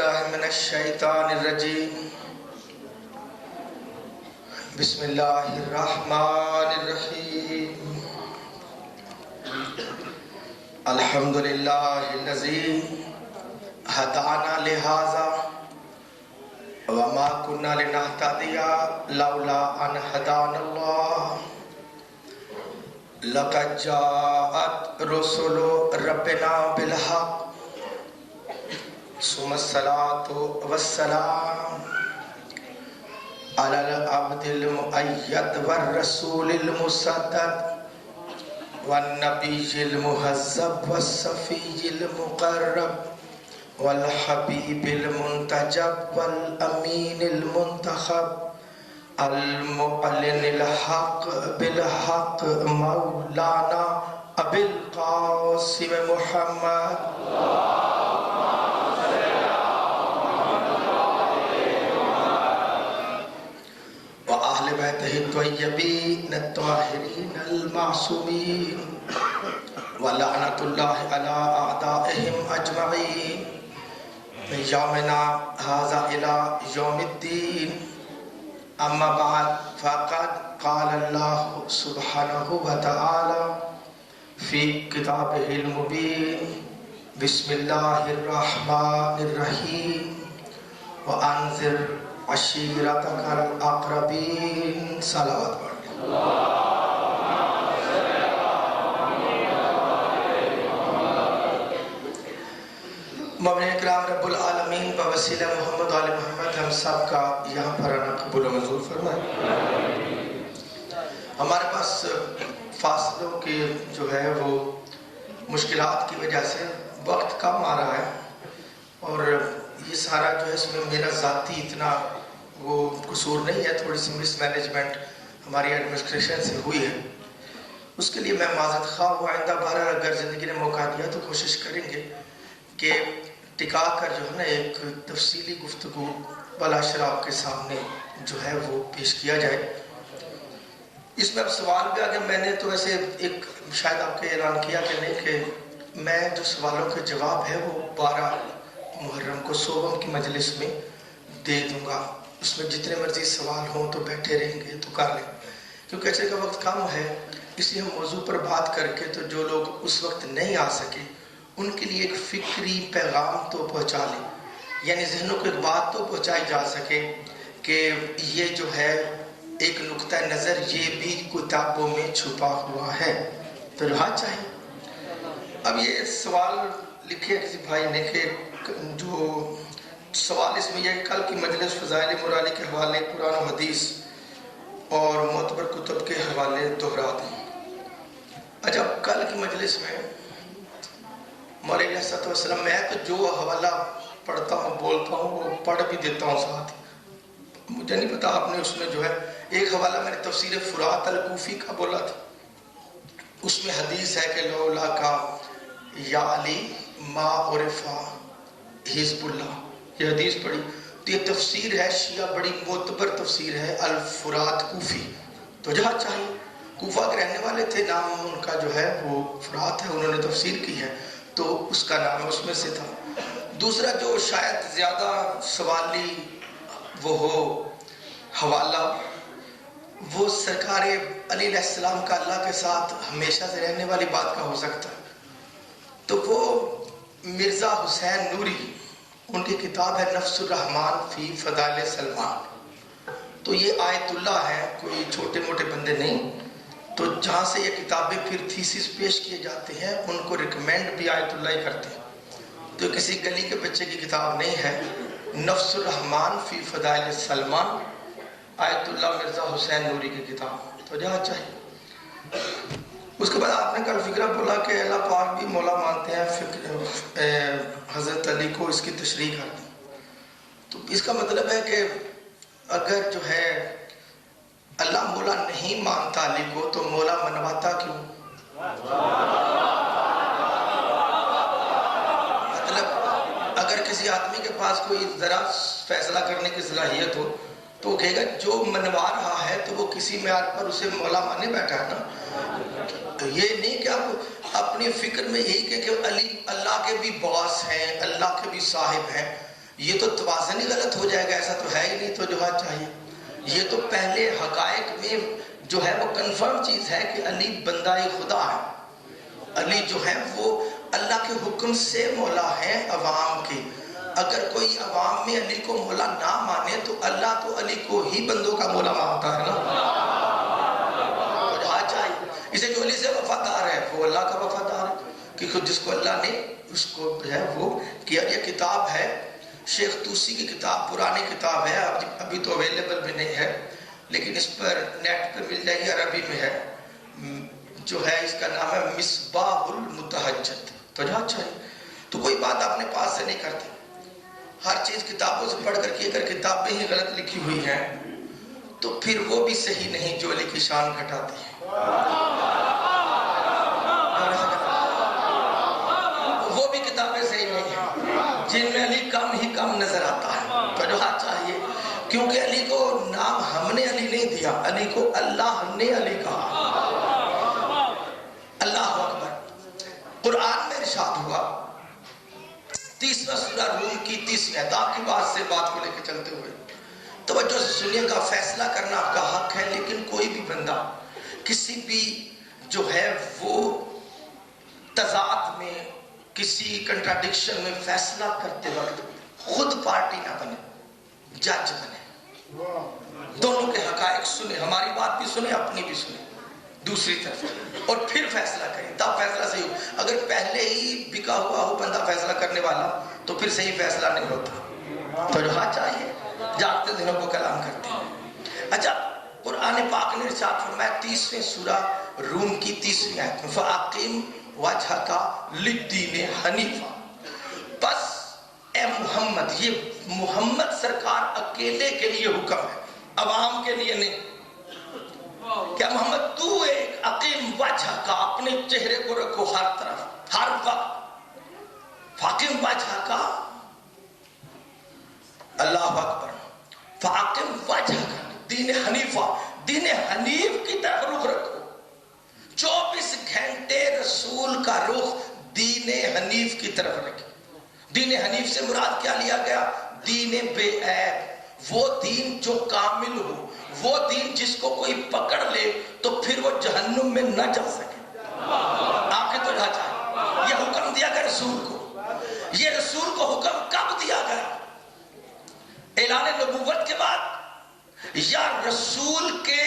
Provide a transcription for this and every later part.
باللہ من الشیطان الرجیم بسم اللہ الرحمن الرحیم الحمدللہ الذی ہدانا لہذا وما كنا لنهتدي لولا ان هدانا الله لقد جاءت رسل ربنا بالحق ثم الصلاة والسلام على العبد المؤيد والرسول المصدق والنبي المهذب والصفي المقرب والحبيب المنتجب والأمين المنتخب المعلن الحق بالحق مولانا أبي القاسم محمد وأهل بيته الطيبين الطاهرين المعصومين ولعنة الله على أعدائهم أجمعين من يومنا هذا إلى يوم الدين أما بعد فقد قال الله سبحانه وتعالى في كتابه المبين بسم الله الرحمن الرحيم وأنذر عشيرتك الأقربين صلوات مومنین کرام رب العالمین بوسیلہ محمد آل محمد ہم سب کا یہاں پر آنا قبول و منظور فرمائے۔ ہمارے پاس فاصلوں کی جو ہے وہ مشکلات کی وجہ سے وقت کم آ رہا ہے اور یہ سارا جو ہے اس میں میرا ذاتی اتنا وہ قصور نہیں ہے، تھوڑی سی مس مینجمنٹ ہماری ایڈمنسٹریشن سے ہوئی ہے، اس کے لیے میں معذرت خواہ ہوں۔ آئندہ بارہ اگر زندگی نے موقع دیا تو کوشش کریں گے کہ ٹکا کر جو ہے نا ایک تفصیلی گفتگو بالا شراب کے سامنے جو ہے وہ پیش کیا جائے۔ اس میں اب سوال بھی آگے میں نے تو ویسے ایک شاید آپ کے اعلان کیا کہ نہیں کہ میں جو سوالوں کے جواب ہے وہ 12 محرم کو صوبم کی مجلس میں دے دوں گا، اس میں جتنے مرضی سوال ہوں تو بیٹھے رہیں گے تو کر لیں، کیونکہ اچھے کا وقت کم ہے، اس لیے ہم موضوع پر بات کر کے تو جو لوگ اس وقت نہیں آ سکے ان کے لیے ایک فکری پیغام تو پہنچا لیں، یعنی ذہنوں کو ایک بات تو پہنچائی جا سکے کہ یہ جو ہے ایک نقطہ نظر یہ بھی کتابوں میں چھپا ہوا ہے، تو رہا چاہیے۔ اب یہ سوال لکھے کسی بھائی نے کہ جو سوال اس میں یہ کہ کل کی مجلس فضائل مرالی کے حوالے قرآن و حدیث اور معتبر کتب کے حوالے دہرا دیں۔ اچھا، کل کی مجلس میں مولا علیہ الصلوۃ والسلام میں تو جو حوالہ پڑھتا ہوں بولتا ہوں وہ پڑھ بھی دیتا ہوں ساتھ، مجھے نہیں پتا آپ نے اس میں جو ہے ایک حوالہ میں نے تفسیر فرات الکوفی کا بولا تھا، اس میں حدیث ہے کہ لولا کا یا علی ما عرفا حزب اللہ، یہ حدیث پڑھی تو یہ تفسیر ہے شیعہ، بڑی معتبر تفسیر ہے الفرات کوفی، تو جہاں چاہیے کوفہ کے رہنے والے تھے، نام ان کا جو ہے وہ فرات ہے، انہوں نے تفسیر کی ہے تو اس کا نام اس میں سے تھا۔ دوسرا جو شاید زیادہ سوالی وہ ہو حوالہ، وہ سرکار علی علیہ السلام کا اللہ کے ساتھ ہمیشہ سے رہنے والی بات کا ہو سکتا ہے، تو وہ مرزا حسین نوری ان کی کتاب ہے نفس الرحمن فی فضائل سلمان، تو یہ آیت اللہ ہے، کوئی چھوٹے موٹے بندے نہیں، تو جہاں سے یہ کتابیں پھر تھیسس پیش کیے جاتے ہیں ان کو ریکمینڈ بھی آیت اللہ ہی کرتے ہیں، تو کسی گلی کے بچے کی کتاب نہیں ہے، نفس الرحمن فی فضائل سلمان آیت اللہ مرزا حسین نوری کی کتاب، تو جہاں چاہیے۔ اس کے بعد آپ نے کل فکرہ بولا کہ اللہ پاک بھی مولا مانتے ہیں، حضرت علی کو اس کی تشریح کر دیں، تو اس کا مطلب ہے کہ اگر جو ہے اللہ مولا نہیں مانتا علی کو تو مولا منواتا کیوں؟ مطلب اگر کسی آدمی کے پاس کوئی ذرا فیصلہ کرنے کی صلاحیت ہو تو وہ کہے گا جو منوا رہا ہے تو وہ کسی معیار پر اسے مولا مانے بیٹھا ہے نا۔ یہ نہیں کہ آپ اپنی فکر میں یہی کہ علی اللہ کے بھی باس ہیں، اللہ کے بھی صاحب ہیں، یہ تو توازن ہی غلط ہو جائے گا، ایسا تو ہے ہی نہیں، توجہات چاہیے. یہ تو پہلے حقائق میں جو ہے وہ کنفرم چیز ہے کہ علی بندہ خدا ہے. علی جو ہے وہ اللہ کے حکم سے مولا ہے عوام کے. اگر کوئی عوام میں علی کو مولا نہ مانے تو اللہ تو علی کو ہی بندوں کا مولا مانتا ہے نا. توجہات چاہیے. اسے جو علی سے وفادار ہے وہ اللہ کا وفادار ہے، کیونکہ جس کو اللہ نے اس کو جو ہے وہ کیا. یہ کتاب ہے شیخ توسی کی کتاب، پرانی کتاب ہے، ابھی تو اویلیبل بھی نہیں ہے، لیکن اس پر نیٹ پہ مل جائے گی، عربی میں ہے. جو ہے اس کا نام ہے مصباح المتہجد. توجہ چاہیے. تو کوئی بات اپنے پاس سے نہیں کرتے، ہر چیز کتابوں سے پڑھ کر کے. اگر کتابیں ہی غلط لکھی ہوئی ہیں تو پھر وہ بھی صحیح نہیں جو علی کی شان گھٹاتی ہے. وہ بھی کتابیں صحیح نہیں ہیں جن میں علی کم ہی کم نظر آتا ہے. توجہ چاہیے. کیونکہ علی کو نام ہم نے علی نہیں دیا، علی کو اللہ نے علی کہا. اللہ اکبر. قرآن میں ارشاد ہوا 30واں سورہ روم کی 30ویں آیت. آپ کی بات کو لے کے چلتے ہوئے توجہ سے سنیے گا. فیصلہ کرنا آپ کا حق ہے، لیکن کوئی بھی بندہ کسی بھی جو ہے وہ تضاد میں، کسی کنٹراڈکشن میں فیصلہ کرتے وقت خود پارٹی نہ بنے، جج بنے. دونوں کے حقائق سنیں، ہماری بات بھی سنیں، اپنی بھی سنیں دوسری طرف، اور پھر فیصلہ کریں. تب فیصلہ صحیح ہو. اگر پہلے ہی بکا ہوا ہو بندہ فیصلہ کرنے والا تو پھر صحیح فیصلہ نہیں ہوتا. تو جو چاہیے جاگتے دنوں کو کلام کرتے ہیں. اچھا، قرآن پاک نے ارشاد فرمایا 30ویں سورہ روم کی 30ویں آیت میں فَأَقِمْ وَجْهَكَ لِلدِّينِ حَنِيفًا. بس اے محمد، یہ محمد سرکار اکیلے کے لیے حکم ہے، عوام کے لیے نہیں. کیا محمد تو ایک اقیم وجہ کا، اپنے چہرے کو رکھو ہر طرف ہر وقت. فاقم وجہ کا، اللہ اکبر. فاقم وجہ کا دین حنیفہ، دین حنیف کی طرف رخ رکھو. 24 گھنٹے رسول کا رخ دین حنیف کی طرف رکھے. دین حنیف سے مراد کیا لیا گیا؟ دین بے عیب، وہ دین جو کامل ہو، وہ دین جس کو کوئی پکڑ لے تو پھر وہ جہنم میں نہ جا سکے. آپ کے تو نہ چاہے. یہ حکم دیا گیا رسول کو. یہ رسول کو حکم کب دیا گیا؟ اعلان نبوت کے بعد یا رسول کے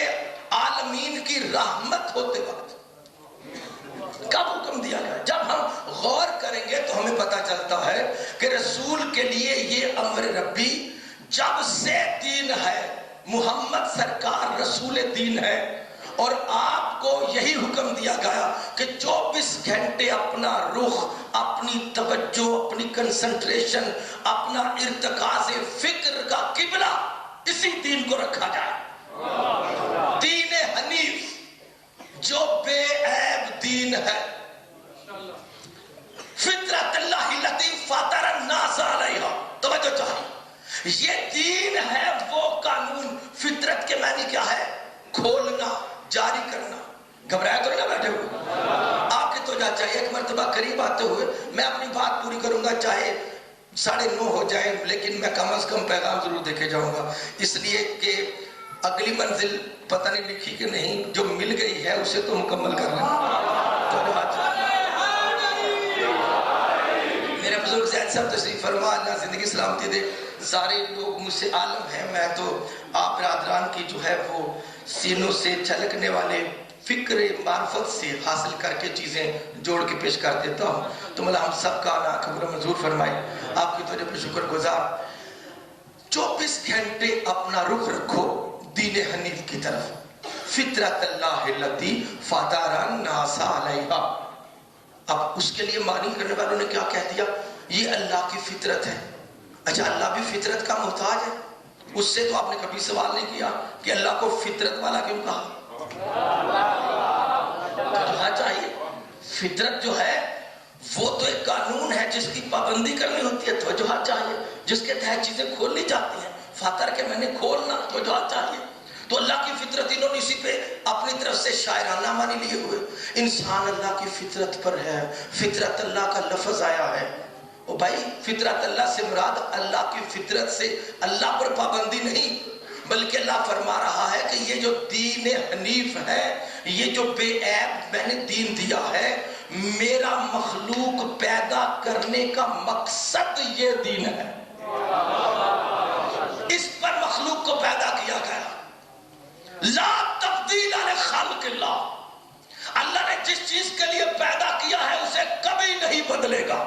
عالمین کی رحمت ہوتے وقت؟ کب حکم دیا گیا؟ جب ہم غور کریں گے تو ہمیں پتہ چلتا ہے کہ رسول کے لیے یہ امر ربی جب سے دین ہے، محمد سرکار رسول دین ہے، اور آپ کو یہی حکم دیا گیا کہ 24 گھنٹے اپنا رخ، اپنی توجہ، اپنی کنسنٹریشن، اپنا ارتکاز فکر کا قبلہ اسی دین کو رکھا جائے. دین حنیف جو بے عیب دین ہے. فطرت اللہ التی فطر الناس علیہا. توجہ چاہیے. یہ دین ہے وہ قانون. فطرت کے معنی کیا ہے؟ کھولنا، جاری کرنا. گھبرایا تو نہیں بیٹھے ہوئے؟ آپ کی توجہ چاہیے. ایک مرتبہ قریب آتے ہوئے میں اپنی بات پوری کروں گا، چاہے 9:30 ہو جائے، لیکن میں کم از کم پیغام ضرور دیکھے جاؤں گا، اس لیے کہ اگلی منزل پتہ نہیں لکھی کہ نہیں، جو مل گئی ہے اسے تو مکمل کر لیں. میرے بزرگ زید صاحب تشریف فرما، اللہ زندگی سلامتی دے. سارے لوگ مجھ سے عالم ہیں، میں تو آپ برادران کی جو ہے وہ سینوں سے چھلکنے والے فکر معرفت سے حاصل کر کے چیزیں جوڑ کے پیش کر دیتا ہوں. تو مولا ہم سب کا نا قبول منظور فرمائے. آپ کی توجہ پہ شکر گزار. 24 گھنٹے اپنا رخ رکھو دین حنیف کی طرف. فطرت اللہ التی فطر الناس علیہا. اب اس کے لیے معنی کرنے والوں نے کیا کہہ دیا؟ یہ اللہ کی فطرت ہے. اچھا، اللہ بھی فطرت کا محتاج ہے؟ اس سے تو آپ نے کبھی سوال نہیں کیا کہ اللہ کو فطرت والا کیوں کہا؟ کہاں چاہیے. فطرت جو ہے وہ تو ایک قانون ہے جس کی پابندی کرنی ہوتی ہے. توجہ چاہیے. جس کے تحت چیزیں کھولنی جاتی ہیں. فطر کے میں نے کھولنا، توجہ چاہیے. تو اللہ کی فطرت انہوں نے اسی پہ اپنی طرف سے شاعرانہ معنی لیے ہوئے. انسان اللہ کی فطرت پر ہے. فطرت اللہ کا لفظ آیا ہے او بھائی فطرت اللہ سے مراد اللہ کی فطرت سے اللہ پر پابندی نہیں، بلکہ اللہ فرما رہا ہے کہ یہ جو دین حنیف ہے، یہ جو بے عیب میں نے دین دیا ہے، میرا مخلوق پیدا کرنے کا مقصد یہ دین ہے، اس پر مخلوق کو پیدا کیا گیا۔ لا تبدیل لخلق اللہ، اللہ نے جس چیز کے لیے پیدا کیا ہے اسے کبھی نہیں بدلے گا۔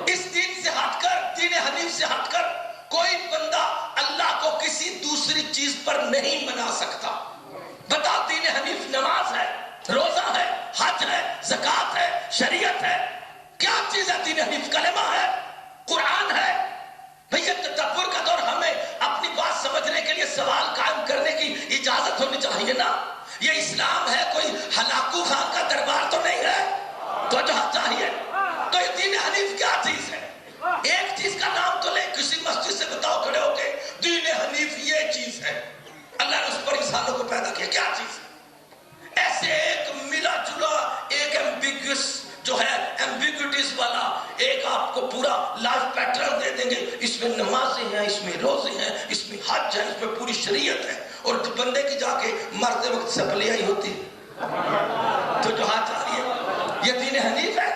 اس دین سے ہٹ کر، دین حنیف سے ہٹ کر کوئی بندہ اللہ کو کسی دوسری چیز پر نہیں منا سکتا۔ بتا، دین حنیف نماز ہے، روزہ ہے، حج ہے، زکوٰۃ ہے، شریعت ہے، کیا چیز ہے دین حنیف؟ کلمہ ہے، قرآن ہے۔ بھئی تدبر کا دور، ہمیں اپنی بات سمجھنے کے لیے سوال قائم کرنے کی اجازت ہونی چاہیے نا۔ یہ اسلام ہے، کوئی ہلاکو خان کا دربار تو نہیں ہے، تو جو چاہیے تو یہ دین حنیف کیا چیز ہے؟ ایک چیز کا نام تو لے، کسی مسجد سے بتاؤ کھڑے ہو کے دین حنیف یہ چیز ہے۔ اللہ نے اس پر انسانوں کو پیدا کیا، کیا چیز ہے؟ ایسے ایک ملا جلا، ایک ایمبیگوس جو ہے، ایمبیگوٹیز والا ایک آپ کو پورا لائف پیٹرن دے دیں گے، اس میں نمازیں ہیں، اس میں روزے ہیں، اس میں حج ہے، اس میں پوری شریعت ہے، اور بندے کی جا کے مرتے وقت سپلیاں ہی ہوتی تو جو ہاتھ آ رہی ہے، یہ دین حنیف ہے؟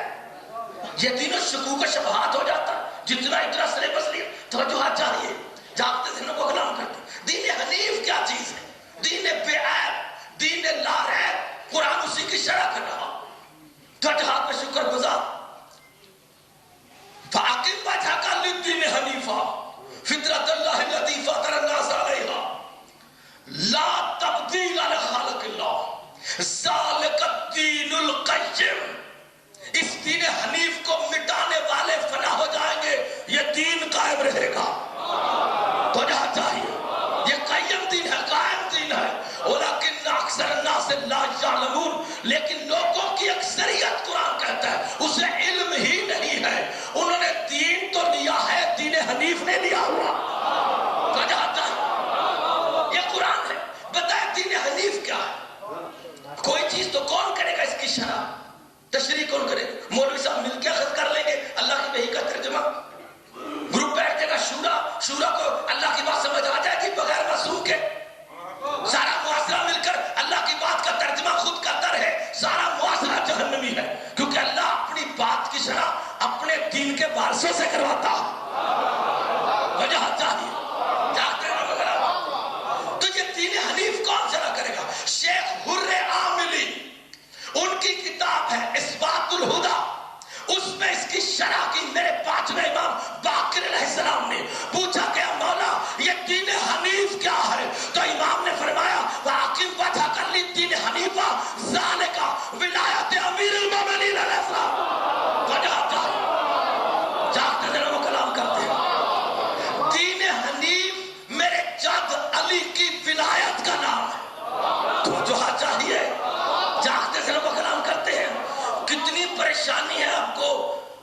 یہ دین شکوک و شبہات ہو جاتا، جتنا اتنا سلیبس لیا توجہات چاہیے، جاگتے دنوں کو غلام کرتے۔ دین حنیف کیا چیز ہے؟ دین بے عیب، دین لا ریب، قرآن اسی کی شرح کر رہا۔ توجہات میں شکر گزار۔ فَأَقِمْ وَجْهَكَ لِلدِّينِ حَنِيفًا فِطْرَتَ اللَّهِ الَّتِي فَطَرَ النَّاسَ عَلَيْهَا لَا تَبْدِيلَ لِخَلْقِ اللَّهِ ذَلِكَ الدِّينُ الْقَيِّمُ۔ اس دین حنیف کو مٹانے والے فنا ہو جائیں گے، یہ دین قائم رہے گا۔ تو جہاں چاہیے، یہ قیم دین ہے، قائم دین ہے۔ وَلَكِنَّ أَكْثَرَ النَّاسِ لَا يَعْلَمُونَ، لیکن لوگوں کی اکثریت، قرآن کہتا ہے، اسے علم ہی نہیں ہے۔ انہوں نے دین تو لیا ہے، دین حنیف نے لیا ہوا۔ تو جہاں چاہیے، یہ قرآن ہے۔ بتائے دین حنیف کیا ہے؟ کوئی چیز تو کون کرے گا اس کی شرح، تشریح کون کرے؟ مولوی صاحب مل کے اخذ کر لیں گے اللہ کی وحی کا ترجمہ، گروپ بیٹھ جائے گا شورا کو اللہ کی بات سمجھ آ جائے گی بغیر معصوم کے، سارا معاشرہ مل کر اللہ کی بات کا ترجمہ خود کرتا رہے، سارا معاشرہ جہنمی ہے، کیونکہ اللہ اپنی بات کی شرح اپنے دین کے وارثوں سے کرواتا۔ وجہ چاہیے جاتے ہیں وغیرہ۔ تو یہ دین حنیف کون شرح کرے گا؟ شیخ حر عاملی، ان کی کتاب ہے اثبات الہدا، اس میں اس کی شرح کی میرے پانچویں امام باقر علیہ السلام نے پوچھا کہ مولا یہ دین حنیف کیا ہے؟ تو امام نے فرمایا وَأَقِمْ وَجْهَكَ لِلدِّينِ حَنِيفًا ذَلِكَ وِلَایَتِ امیر المومنین علیہ السلام۔ وجہ جاگتے دنوں میں کلام کرتے ہیں۔ دین حنیف میرے جد علی کی ولایت کا نام ہے۔ تو جو چاہیے، جاگتے سے لوگ کلام کرتے ہیں۔ کتنی پریشانی ہے آپ کو،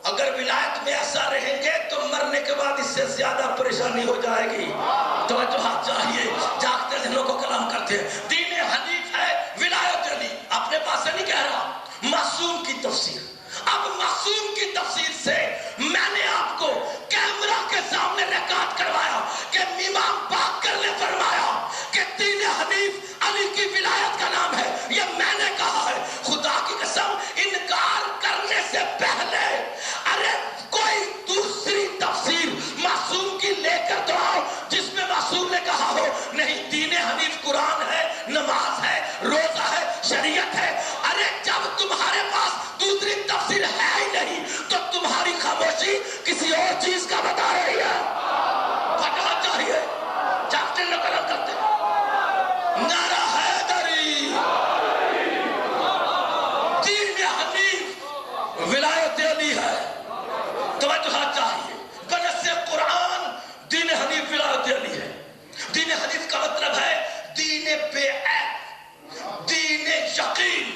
اگر ولایت میں ایسا رہیں گے تو مرنے کے بعد اس سے زیادہ پریشانی ہو جائے گی۔ تو چاہیے، جاگتے سے لوگ کلام کرتے ہیں۔ دین حنیف ہے ولایت علی، اپنے پاس سے نہیں کہہ رہا، معصوم کی تفسیر۔ اب معصوم کی تفسیر سے میں نے آپ کو کیمرہ کے سامنے ریکارڈ کروایا کہ امام باقر نے فرمایا کہ دین حنیف علی کی ولایت کا نام ہے، یہ میں نے کہا ہے۔ خدا کی قسم، انکار کرنے سے پہلے ارے کوئی دوسری تفسیر معصوم کی لے کر تو آؤ جس میں معصوم نے کہا ہو نہیں دین حنیف قرآن ہے، نماز ہے، روزہ ہے، شریعت ہے۔ ارے جب تمہارے پاس دوسری تفسیر ہے ہی نہیں تو تمہاری خاموشی کسی اور چیز کا بتا رہی ہے۔ پتا چاہیے، جاگتے نقل کرتے نعرہ حیدری، دین حنیف ولایت علی ہے۔ توجہ چاہیے، بنص قرآن دین حنیف ولایت علی ہے۔ دین حنیف کا مطلب ہے دین بے عیب، دین یقین،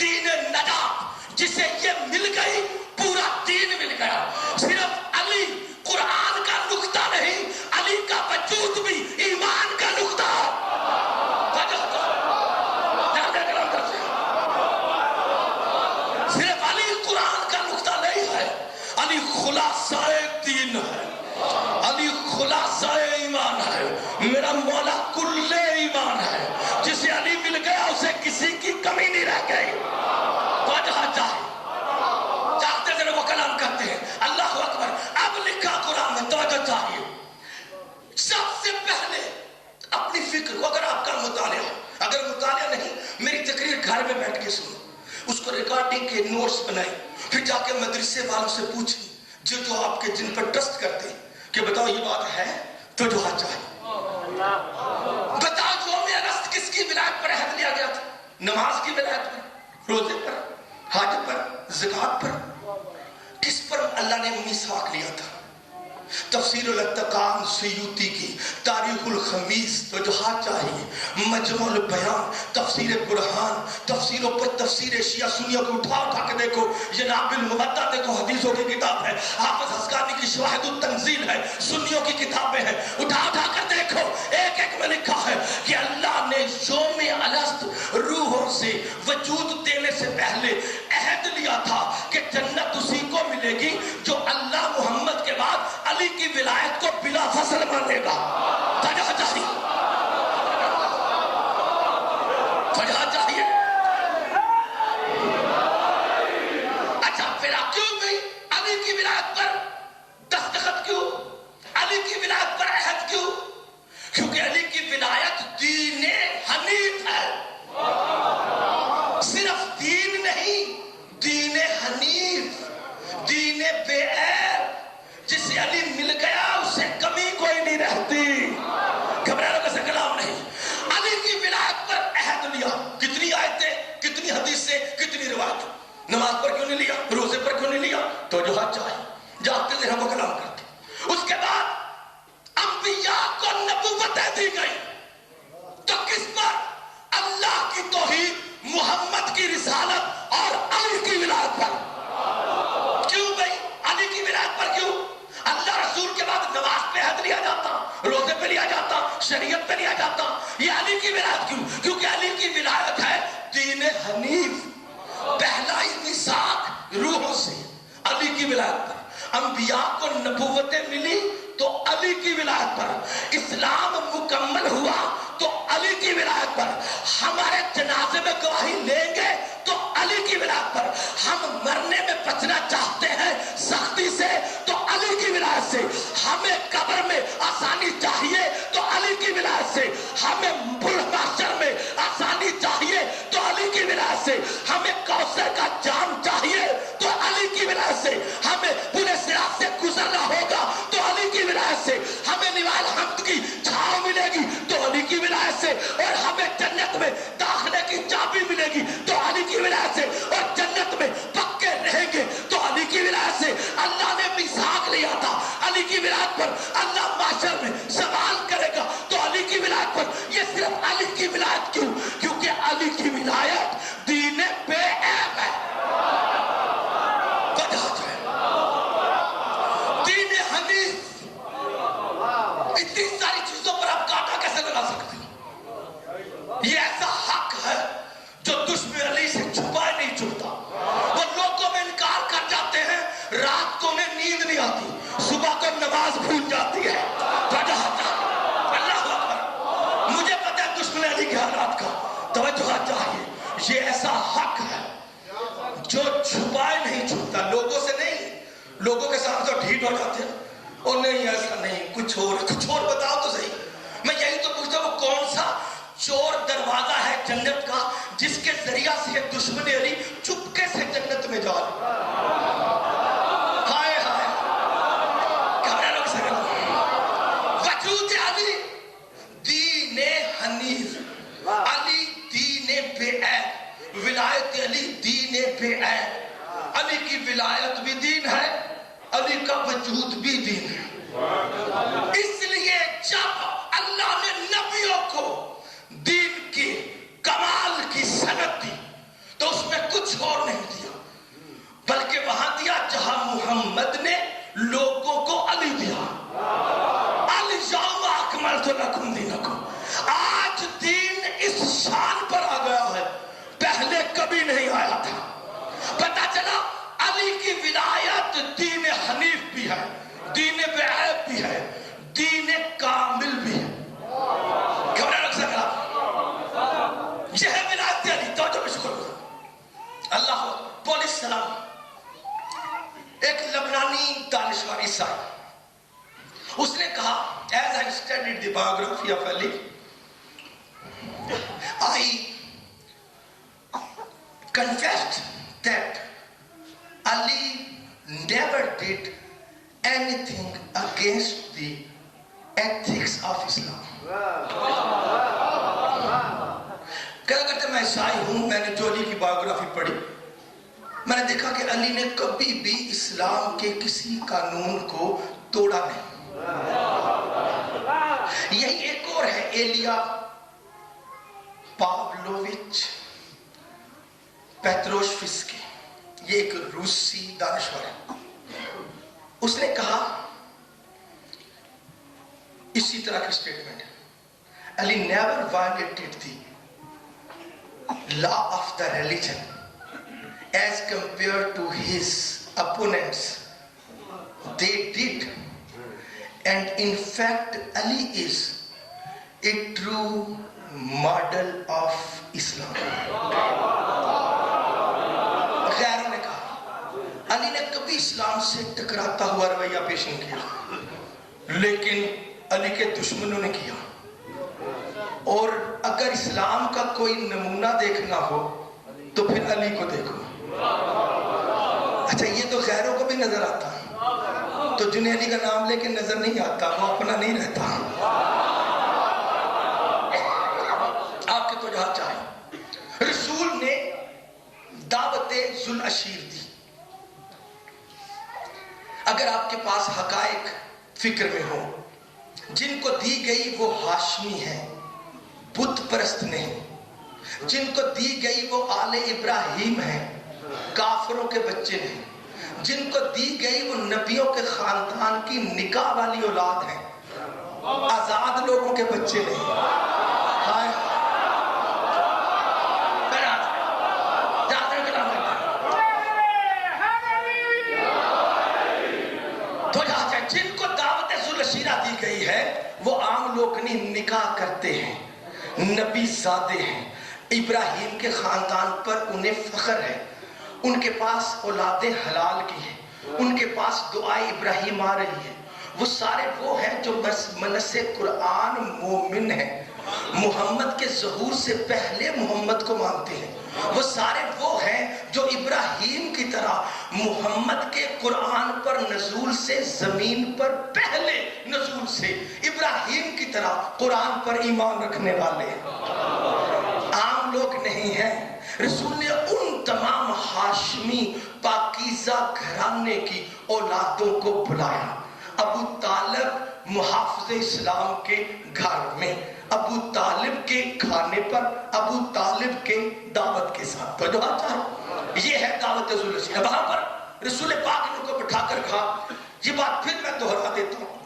دین نجات، جسے یہ مل گئی پورا دین مل گیا۔ صرف علی قرآن کا نقطہ نہیں، علی کا وجود بھی ایمان کا نقطہ۔ صرف علی قرآن کا نقطہ نہیں ہے، علی خلا میرا مولا کل ایمان ہے، جسے علی مل گیا اسے کسی کی کمی نہیں رہ گئی. توجہ چاہتے تھے وہ کلام کرتے ہیں. اللہ اکبر. اب لکھا قرآن میں، توجہ چاہیے. سب سے پہلے اپنی فکر کو، اگر آپ کا مطالعہ، اگر مطالعہ نہیں، میری تقریر گھر میں بیٹھ کے سنو، اس کو ریکارڈنگ کے نوٹس بنائیں، پھر جا کے مدرسے والوں سے پوچھیں جو آپ کے جن پر ٹرسٹ کرتے ہیں کہ بتاؤ یہ بات ہے تو جو ہاتھ چاہیے. بتاؤ یوم ارسط کس کی ولایت پر عہد لیا گیا تھا؟ نماز کی ولایت پر، روزے پر، حج پر، زکات پر. کس پر اللہ نے میثاق لیا تھا؟ تفسیر الاتقان سیوطی کی، تاریخ الخمیس، توجہات چاہیے، مجمع البیان، تفسیر برہان، تفسیروں پر تفسیر شیعہ سنیوں کو اٹھا کے دیکھو. یہ نابل المودع دیکھو، حدیثوں کی کتاب ہے. حافظ حسقانی کی شواہد التنزیل ہے، سنیوں کی کتابیں ہیں. اٹھا کر دیکھو، ایک ایک میں لکھا ہے کہ اللہ نے یوم الست روحوں سے وجود دینے سے پہلے عہد لیا تھا کہ جنت اسی کو ملے گی جو اللہ محمد کے بعد علی کی ولایت کو بلا فصل مانے گا. فجا چاہیے، فجا چاہیے. اچھا پھر آپ کیوں گئی علی کی ولایت پر دستخط کیوں؟ علی کی ولایت پر عہد کیوں؟ کیونکہ علی کی ولایت دین حنیف ہے. صرف دین نہیں، دین حنیف، دین بے عیب. جسے علی مل گیا اسے کمی کوئی نہیں رہتی. گھبرانے کا کلام نہیں. علی کی ولایت پر عہد لیا. کتنی آیتیں، کتنی حدیثیں، کتنی روایت. نماز پر کیوں نہیں لیا؟ روزے پر کیوں نہیں لیا؟ تو جو ہاتھ چاہیے جاتے تھے ہم وہ کلام کرتے. اس کے بعد انبیاء کو نبوتیں دی گئی، تو کس پر؟ اللہ کی توحید، محمد کی رسالت اور علی کی ولایت پر. کیوں بھائی علی کی ولایت پر کیوں؟ اللہ رسول کے بعد نماز پہ عہد لیا جاتا، روزے پہ لیا جاتا، شریعت پہ لیا جاتا. یہ علی کی ولایت کیوں؟ کیونکہ علی کی ولایت ہے دین حنیف. پہلا میثاق روحوں سے علی کی ولایت پر. انبیاء کو نبوتیں ملی تو علی کی ولایت پر. اسلام مکمل ہوا تو علی کی ولایت پر. ہمارے جنازے میں گواہی لیں گے تو علی کی ولایت پر. ہم مرنے میں بچنا چاہتے ہیں سختی سے تو علی کی ولایت سے. ہمیں قبر میں آسانی چاہیے تو علی کی ولایت سے. ہمیں محشر میں آسانی چاہیے تو علی کی ولایت سے. ہمیں کوثر کا جام چاہیے تو علی کی ولایت سے. ہمیں پورے صراط سے گزرنا ہوگا تو علی کی ولایت سے. ہمیں نوال حمد کی چھاؤں ملے گی تو علی کی ولایت سے. اور ہمیں جنت میں داخلے کی چابی ملے گی تو علی کی ولایت سے. اور جنت میں پکے رہیں گے تو علی کی ولایت سے. اللہ نے میثاق لیا تھا علی کی ولایت پر. اللہ معاشر میں سوال کرے گا تو علی کی ولایت پر. یہ صرف علی کی ولایت کیوں؟ کیونکہ علی کی ولایت دین بے عیب ہے. دین حنیف. اتنی ساری چیزوں پر آپ کاٹا کیسے لگا سکتے ہو؟ یہ ایسا حق ہے جو دشمن علی سے چھپائے نہیں چھپتا. وہ لوگوں میں انکار کر جاتے ہیں، رات کو انہیں نیند نہیں آتی، صبح کو نماز بھول جاتی ہے. اللہ اکبر. مجھے پتا ہے دشمن علی کے حالات کا. توجہ چاہیے. یہ ایسا حق ہے جو چھپائے نہیں چھپتا. لوگوں سے نہیں، لوگوں کے ساتھ تو ڈھیٹ ہو جاتے ہیں. اور نہیں ایسا نہیں، کچھ اور بتاؤ تو صحیح. میں یہی تو پوچھتا ہوں، کون سا چور دروازہ ہے جنت کا جس کے ذریعہ سے دشمن علی چپکے سے جنت میں جا رہے؟ ہائے ہائے گھبرانے سے وجود علی دین حنیف. علی دین بے عیب. ولایت علی دین بے عیب. علی کی ولایت بھی دین ہے، علی کا وجود بھی دین ہے. اس لیے جب اللہ نے نبیوں کو دین کی کمال کی سند دی تو اس میں کچھ اور نہیں دیا، بلکہ وہاں دیا جہاں محمد نے لوگوں کو علی دیا. الیوم اکملت لکم دینکم. آج دین اس شان پر آ گیا ہے، پہلے کبھی نہیں آیا تھا. پتا چلا علی کی ولایت دین حنیف بھی ہے، دین بے عیب بھی ہے، دین کامل بھی ہے. biography of Ali, I confessed that Ali never did anything against the ethics of Islam. کہا کرتے میں عیسائی ہوں، میں نے جو علی کی بایوگرافی پڑھی، میں نے دیکھا کہ علی نے کبھی بھی اسلام کے کسی قانون کو توڑا نہیں. یہی ایک اور ہے ایلیا پاولوچ پیتروشوسکی، یہ ایک روسی دانشور ہے. اس نے کہا اسی طرح کی statement, Ali never violated the law of the religion as compared to his opponents. They did, and in fact Ali is a true model of Islam. غیروں نے کہا علی نے کبھی اسلام سے ٹکراتا ہوا رویہ پیش نہیں کیا، لیکن علی کے دشمنوں نے کیا. اور اگر اسلام کا کوئی نمونہ دیکھنا ہو تو پھر علی کو دیکھو. اچھا یہ تو غیروں کو بھی نظر آتا، تو جنہیں علی کا نام لے کے نظر نہیں آتا وہ اپنا نہیں رہتا. آپ کے تو جہاں چاہیں. رسول نے دعوت ذوالعشیر دی. اگر آپ کے پاس حقائق فکر میں ہو، جن کو دی گئی وہ ہاشمی ہے، بت پرست نہیں. جن کو دی گئی وہ آل ابراہیم ہیں، کافروں کے بچے نہیں. جن کو دی گئی وہ نبیوں کے خاندان کی نکاح والی اولاد ہیں، آزاد لوگوں کے بچے نہیں. جن کو دعوت ذوالعشیرہ دی گئی ہے وہ عام لوگ نہیں، نکاح کرتے ہیں، نبی زادے ہیں، ابراہیم کے خاندان پر انہیں فخر ہے، ان کے پاس اولاد حلال کی ہے، ان کے پاس دعائے ابراہیم آ رہی ہے. وہ سارے وہ ہیں جو منص قرآن مومن ہیں، محمد کے ظہور سے پہلے محمد کو مانتے ہیں. وہ سارے وہ ہیں جو ابراہیم کی طرح محمد کے قرآن پر نزول سے، زمین پر پہلے نزول سے ابراہیم کی طرح قرآن پر ایمان رکھنے والے عام لوگ نہیں ہیں. رسول نے ان تمام ہاشمی پاکیزہ گھرانے کی اولادوں کو بلایا. ابو طالب محافظ اسلام کے گھر میں، ابو طالب کے کھانے پر، ابو طالب کے دعوت کے ساتھ. تو جو آتا ہے یہ ہے دعوت ذوالعشیرہ. وہاں پر رسول پاک نے ان کو بٹھا کر کہا، یہ بات پھر میں دہرا دیتا ہوں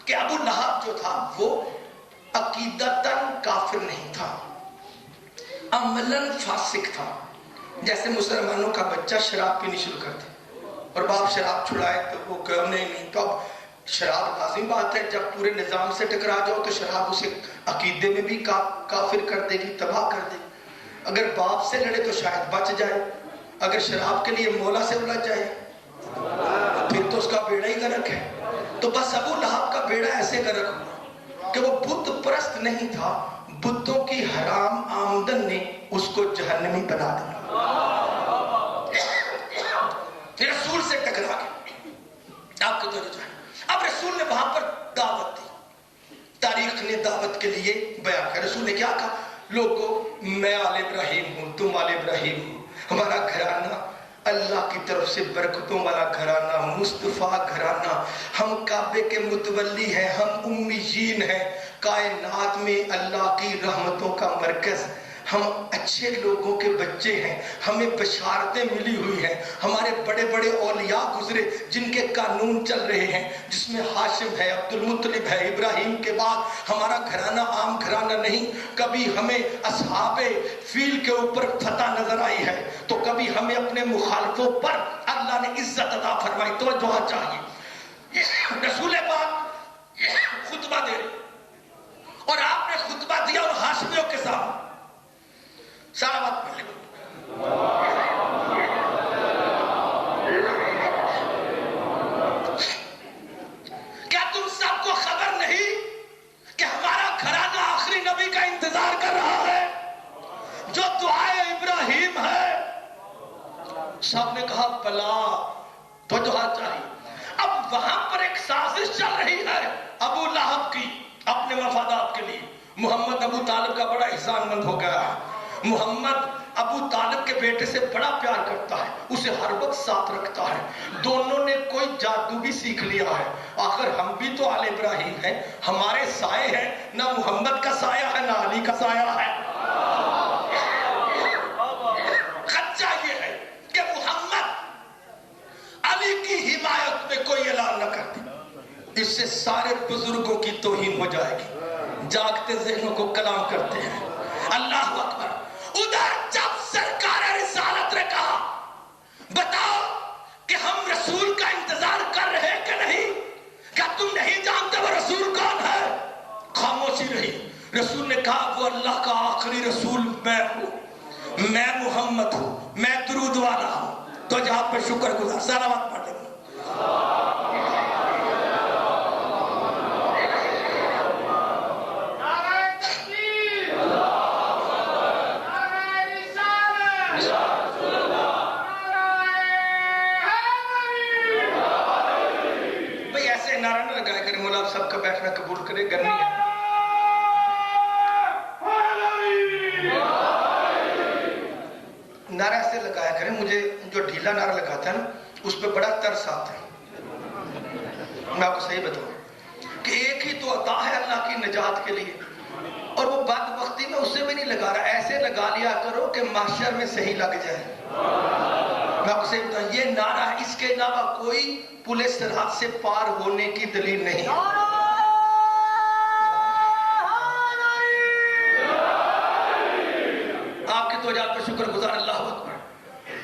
کہ ابو لہب جو تھا وہ عقیدتاً کافر نہیں تھا، عملاً فاسق تھا. جیسے مسلمانوں کا بچہ شراب پینی شروع کرتے اور باپ شراب چھڑائے تو وہ کرنے نہیں. تو اب شراب لازم بات ہے، جب پورے نظام سے ٹکرا جاؤ تو شراب اسے عقیدے میں بھی کافر کر دے گی، تباہ کر دے گی. اگر باپ سے لڑے تو شاید بچ جائے، اگر شراب کے لیے مولا سے الجھ جائے پھر تو اس کا بیڑا ہی غرق ہے. تو بس ابو لہب کا بیڑا ایسے غرق ہوا کہ وہ بت پرست نہیں تھا، بتوں کی حرام آمدن نے اس کو جہنمی بنا دیا. رسول سے ٹکرا گیا. آپ کو تو جائے. اب رسول نے وہاں پر دعوت دی. تاریخ نے دعوت کے لیے بیان کیا. رسول نے کیا کہا؟ لوگوں میں آل ابراہیم ہوں، تم آل ابراہیم ہو، ہمارا گھرانہ اللہ کی طرف سے برکتوں والا گھرانہ، مصطفیٰ گھرانہ، ہم کعبے کے متولی ہیں، ہم امیین ہیں، کائنات میں اللہ کی رحمتوں کا مرکز، ہم اچھے لوگوں کے بچے ہیں، ہمیں بشارتیں ملی ہوئی ہیں، ہمارے بڑے بڑے اولیاء گزرے جن کے قانون چل رہے ہیں، جس میں ہاشم ہے، عبد المطلب ہے. ابراہیم کے بعد ہمارا گھرانہ عام گھرانہ نہیں. کبھی ہمیں اصحاب فیل کے اوپر فتح نظر آئی ہے تو کبھی ہمیں اپنے مخالفوں پر اللہ نے عزت عطا فرمائی. توجہ چاہیے. رسول پاک خطبہ دے رہے اور آپ نے خطبہ دیا اور ہاشمیوں کے سامنے سارا بات پڑھ لے. کیا تم سب کو خبر نہیں صاحب نے کہا بلا تو ہاتھ چاہیے. اب وہاں پر ایک سازش چل رہی ہے ابو لہب کی اپنے مفادات کے لیے. محمد ابو طالب کا بڑا احسان مند ہو گیا ہے. محمد ابو طالب کے بیٹے سے بڑا پیار کرتا ہے, اسے ہر وقت ساتھ رکھتا ہے. دونوں نے کوئی جادو بھی سیکھ لیا ہے. آخر ہم بھی تو آل ابراہیم ہیں, ہمارے سائے ہیں, نہ محمد کا سایہ ہے نہ علی کا سایہ ہے. خدشہ یہ ہے کہ محمد علی کی حمایت میں کوئی اعلان نہ کر دے, اس سے سارے بزرگوں کی توہین ہو جائے گی. جاگتے ذہنوں کو کلام کرتے ہیں. اللہ اکبر. ادھر جب سرکار رسالت نے کہا بتاؤ کہ ہم رسول کا انتظار کر رہے ہیں کہ نہیں, کیا تم نہیں جانتے وہ رسول کون ہے؟ خاموشی رہی. رسول نے کہا وہ اللہ کا آخری رسول میں ہوں, میں محمد ہوں, میں درود والا ہوں. تو جہاں پہ شکر گزار صلوات پڑھ لیں. سب کا بیٹھنا قبول کرے, گرمی ہے. نعرہ ایسے لگایا کریں, مجھے جو ڈھیلا نعرہ لگاتا ہے نا اس پہ بڑا ترس آتا ہے. میں آپ کو صحیح بتاؤں کہ ایک ہی تو عطا ہے اللہ کی نجات کے لیے, اور وہ بدبختی میں اسے بھی نہیں لگا رہا. ایسے لگا لیا کرو کہ محشر میں صحیح لگ جائے. میں آپ کو صحیح بتاؤں, یہ نعرہ ہے, اس کے علاوہ کوئی پل صراط سے پار ہونے کی دلیل نہیں ہے. آپ کی توجہ پر شکر گزار. اللہ اکبر.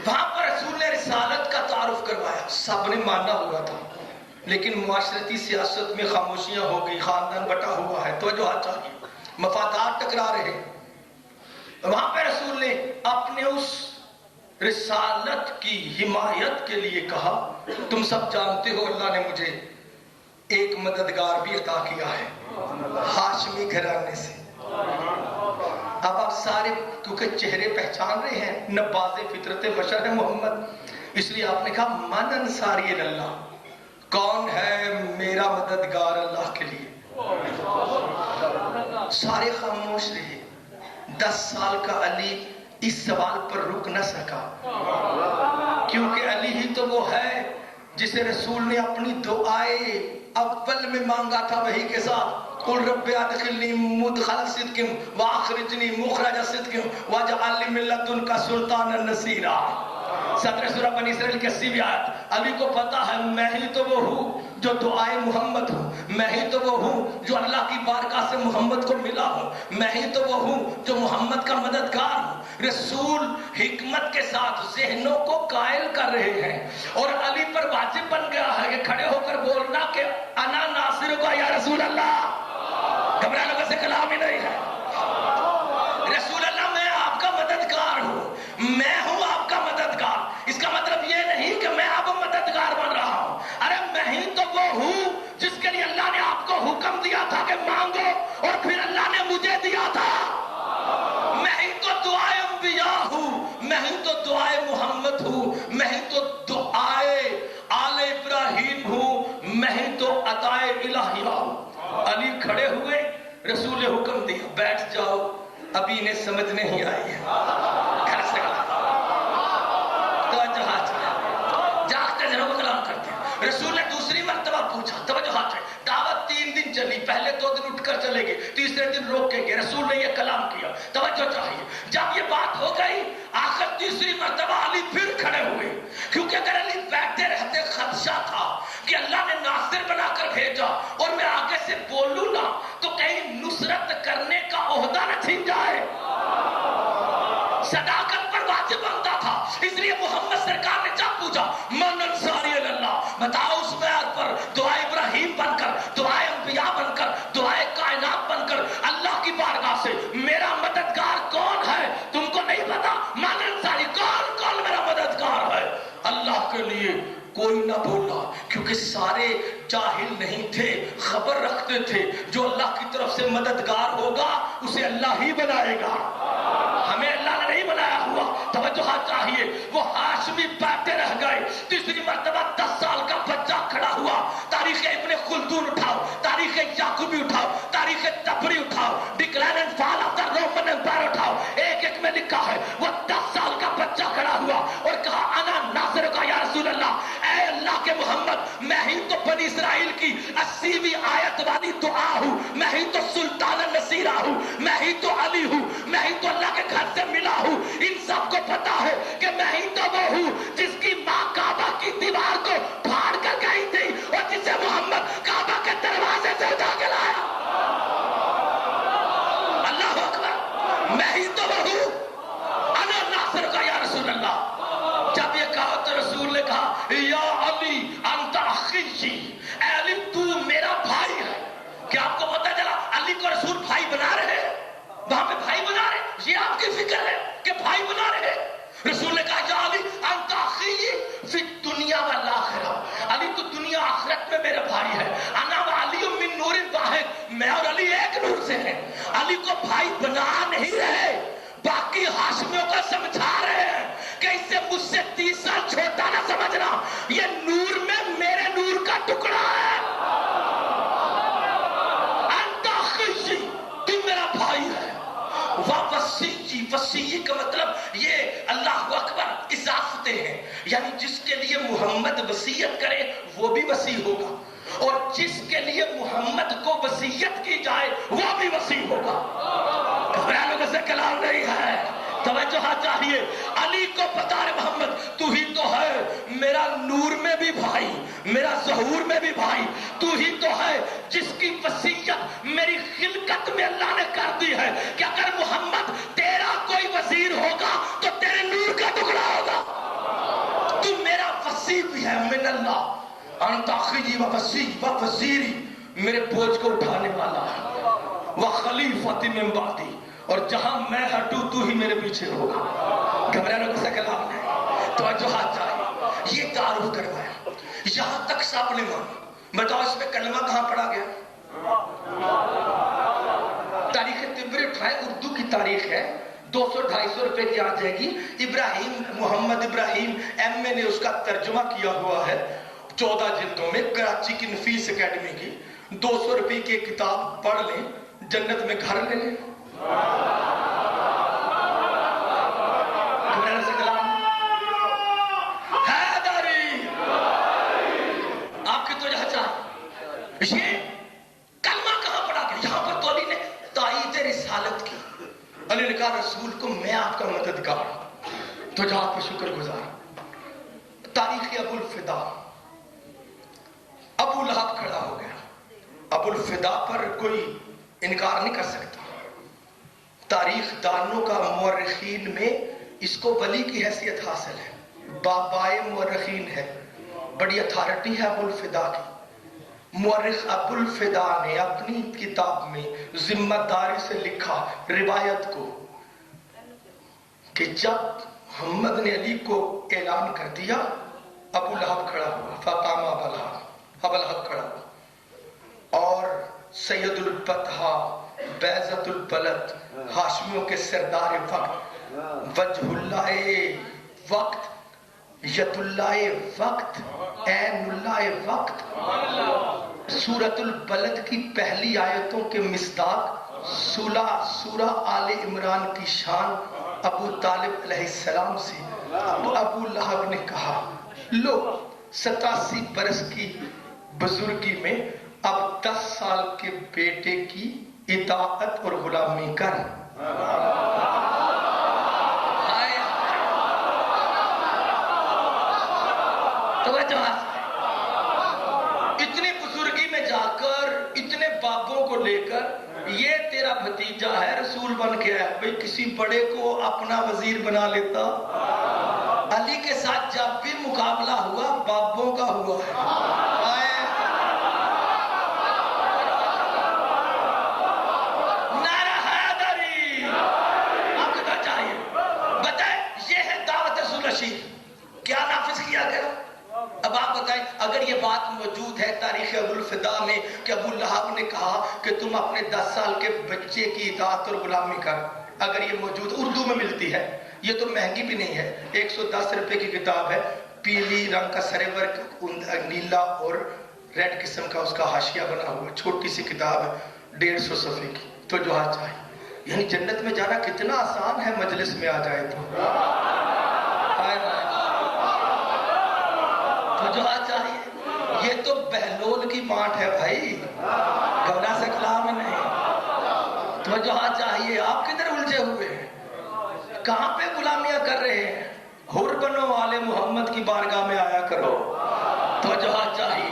وہاں پر رسول نے رسالت کا تعارف کروایا, سب نے ماننا ہوا تھا, لیکن معاشرتی سیاست میں خاموشیاں ہو گئی, خاندان بٹا ہوا ہے, توجہ چاہیے, مفادات ٹکرا رہے. وہاں پہ رسول نے اپنے اس رسالت کی حمایت کے لیے کہا تم سب جانتے ہو اللہ نے مجھے ایک مددگار بھی عطا کیا ہے ہاشمی گھرانے سے. اب آپ سارے کیونکہ چہرے پہچان رہے ہیں, نباز فطرت بشر ہے محمد, اس لیے آپ نے کہا من انصاری اللہ, کون ہے میرا مددگار اللہ کے لیے. سارے خاموش رہے. 10 سال کا علی اس سوال پر رک نہ سکا, کیونکہ علی ہی تو وہ ہے جسے رسول نے اپنی دعائیں اول میں مانگا تھا وہی کے ساتھ. قل رب ادخلنی مدخل صدق واخرجنی مخرج صدق واجعل لي من لدنك سلطانا نصيرا. صدر سورہ بنی اسرائیل کی 80ویں آیت. علی کو پتا ہے میں ہی تو وہ ہوں جو دعائے محمد ہوں, میں ہی تو وہ ہوں جو اللہ کی بارگاہ سے محمد کو ملا ہوں, میں ہی تو وہ ہوں جو محمد کا مددگار ہوں. رسول حکمت کے ساتھ ذہنوں کو قائل کر رہے ہیں, اور علی پر واجب بن گیا ہے کہ کھڑے ہو کر بولنا کہ انا ناصرک یا رسول اللہ. گھبرانے کا سے کلام ہی نہیں ہے. رسول اللہ میں آپ کا مددگار ہوں, میں ہوں آپ کا مددگار. اس کا مطلب یہ نہیں کہ میں اب مددگار بن رہا ہوں. ارے میں ہی تو وہ ہوں جس کے لیے اللہ نے آپ کو حکم دیا تھا کہ مانگو, اور پھر اللہ نے مجھے دیا تھا. میں ہی تو دعائے انبیاء ہوں, میں ہی تو دعائے محمد ہوں, میں ہی تو دعائے آل ابراہیم ہوں, میں ہی تو عطائے الہیہ ہوں. علی کھڑے ہوئے, رسول نے حکم دیا بیٹھ جاؤ, ابھی انہیں سمجھ نہیں آئی ہے. گھر سے جاگتے دنوں کو کلام کرتے ہیں. رسول نے دوسری مرتبہ پوچھا, توجہ ہاتھ ہے, دعوت 3 دن چلی, پہلے 2 دن اٹھ کر چلے گئے, تیسرے دن روکیں گے. رسول نے یہ کلام کیا, توجہ چاہیے. جب یہ بات ہو گئی آخر تیسری مرتبہ علی پھر کھڑے ہوئے, کیونکہ اگر علی بیٹھتے رہتے خدشہ تھا کہ اللہ نے ناصر بنا کر بھیجا اور میں آگے سے بولوں نا تو کہیں نصرت کرنے کا عہدہ نہ چھن جائے. صداقت پر واجب بنتا تھا, اس لیے محمد سرکار نے جب پوچھا من انصاری اللہ, بتاؤ اس بیعت پر دعائے ابراہیم بن کر, دعائے انبیاء بن کر, دعائے کائنات بن کر اللہ کی بارگاہ سے میرا مددگار کون ہے؟ تم کو نہیں پتا؟ من انصاری, کون میرا مددگار ہے؟ اللہ کے لیے کوئی نہ بولا, کیونکہ سارے جاہل نہیں تھے, خبر رکھتے تھے جو اللہ کی طرف سے مددگار ہوگا اسے اللہ ہی بنائے گا. ہمیں اللہ نے نہیں بنایا ہوا, توجہ چاہیے، وہ ہاشمی بیٹھے رہ گئے، تیسری مرتبہ 10 سال کا بچہ کھڑا ہوا۔ تاریخ ابن خلدون اٹھاؤ، تاریخ یعقوبی اٹھاؤ، تاریخ تبری اٹھاؤ، decline and fall of the Roman Empire اٹھاؤ، ایک ایک میں لکھا ہے وہ 10 سال کا بچہ کھڑا ہوا اور کہا انا ناصر کا یا رسول اللہ، اے اللہ کے محمد، میں ہی تو بنی اسرائیل کی 80ویں آیت والی دعا ہوں، میں ہی تو سلطان النصیرہ ہوں، میں ہی تو علی ہوں، میں ہی تو اللہ کے گھر سے ملا ہوں۔ ان سب کو پتا ہے کہ میں ہی تو وہ ہوں جس کی ماں کعبہ کی دیوار کو پھاڑ کر گئی تھی اور جسے محمد کعبہ کے دروازے سے اٹھا کے لایا۔ اللہ اکبر، میں ہی تو وہ ہوں، انا ناصر کا یا رسول اللہ۔ جب یہ کہا تو رسول نے کہا یا علی انت اخی، اے علی تو میرا بھائی ہے۔ کیا آپ کو پتا چلا علی کو رسول بھائی بنا رہے ہیں؟ وہاں پہ بھائی بنا رہے، یہ آپ کی فکر ہے کہ بھائی بنا رہے؟ رسول نے کہا یا علی انت اخی فی الدنیا والآخرہ، علی تو دنیا آخرت میں میرا بھائی ہے۔ انا وعلی من نور واحد، میں اور علی ایک نور سے ہیں۔ علی کو بھائی بنا نہیں رہے، باقی ہاشمیوں کو سمجھا رہے ہیں کہ اسے مجھ سے 30 سال چھوٹا نہ سمجھنا، یہ نور میں میرے نور کا ٹکڑا ہے۔ انت اخی، تو میرا بھائی ہے۔ وَوَصِّيِّ، وصی کا مطلب یہ اللہ اکبر اضافتیں ہیں، یعنی جس کے لیے محمد وصیت کرے وہ بھی وصی ہوگا، اور جس کے لیے محمد کو وصیت کی جائے وہ بھی وصی ہوگا۔ گھبرانے سے کلام نہیں ہے، توجہ چاہیے۔ علی کو بتا رہے محمد تو ہی تو ہے میرا نور میں بھی بھائی، میرا ظہور میں بھی بھائی، تو ہی تو ہے جس کی وصیت میری خلقت میں اللہ نے کر دی ہے کہ اگر محمد تیرا کوئی وزیر ہوگا تو تیرے نور کا ٹکڑا ہوگا۔ تو میرا وصی بھی ہے من اللہ، انت اخی و وصی و وزیری، میرے بوجھ کو اٹھانے والا ہے، وہ خلیفۃ من بعدی، اور جہاں میں ہٹوں تو ہی میرے پیچھے ہوگا۔ گھبرانے کو کلام نہیں، توجہ چاہیے۔ یہ تعارف کروایا، یہاں تک سب نے مانا۔ بتاؤ اس میں کلمہ کہاں پڑھا گیا؟ تاریخ تبری اٹھائے، اردو کی تاریخ ہے، 200-250 روپے کی آ جائے گی۔ ابراہیم، محمد ابراہیم ایم اے نے اس کا ترجمہ کیا ہوا ہے 14 جلدوں میں، کراچی کی نفیس اکیڈمی کی۔ 200 روپے کی کتاب پڑھ لیں، جنت میں گھر لے لیں۔ آپ کی تو یہ کلمہ کہاں پڑھا گیا؟ یہاں پر تو علی نے تائید رسالت کی۔ علی نے کہا رسول کو میں آپ کا مددگار ہوں، تو جہاں پہ شکر گزار۔ تاریخ ابو الفدا، ابو لہب کھڑا ہو گیا۔ ابو الفدا پر کوئی انکار نہیں کر سکتا۔ تاریخ دانوں کا مورخین میں اس کو ولی کی حیثیت حاصل ہے، بابائے مورخین ہے، بڑی اتھارٹی ہے ابو الفدا کی۔ مورخ ابو الفدا نے اپنی کتاب میں ذمہ داری سے لکھا روایت کو کہ جب محمد نے علی کو اعلان کر دیا، ابو لہب کھڑا ہوا، فقام ابو لہب کھڑا ہوا، اور سید البطحہ، بیضۃ البلد، ہاشمیوں کے سردار وقت، وجہ اللہ وقت، ید اللہ وقت، عین اللہ وقت، سورۃ البلد کی پہلی آیتوں کے مصداق سورہ آل عمران کی شان ابو طالب علیہ السلام سے ابو لہب نے کہا لو 87 برس کی بزرگی میں اب 10 سال کے بیٹے کی اطاعت اور غلامی کر۔ اتنی بزرگی میں جا کر اتنے بابوں کو لے کر یہ تیرا بھتیجا ہے رسول بن کے آیا، بھئی کسی بڑے کو اپنا وزیر بنا لیتا۔ علی کے ساتھ جب بھی مقابلہ ہوا بابوں کا ہوا ہے۔ نعرہ حیدری، آپ کو کیا چاہیے بتائیں؟ یہ ہے دعوت رسول رشید، کیا نافذ کیا گیا؟ اب آپ بتائیں اگر یہ بات موجود ہے تاریخ ابو الفدا میں کہ ابو لہب نے کہا کہ تم اپنے 10 سال کے بچے کی اطاعت اور غلامی کر، اگر یہ موجود اردو میں ملتی ہے، یہ تو مہنگی بھی نہیں ہے، 110 روپے کی کتاب ہے، پیلی رنگ کا سرور نیلا اور ریڈ قسم کا اس کا حاشیہ بنا ہوا، چھوٹی سی کتاب ہے 150 صفحے کی، تو جو ہاں چاہیے. یعنی جنت میں جانا کتنا آسان ہے مجلس میں آ جائے تو. تو جو ہاں چاہیے. یہ تو بہلول کی بانٹ ہے بھائی، گونا سے کلام نہیں. تو جو ہاں چاہیے. آپ کدھر الجھے ہوئے ہیں؟ کہاں پہ غلامیاں کر رہے ہیں؟ حر بنو والے محمد کی بارگاہ میں آیا کرو. تو جو ہاں چاہیے.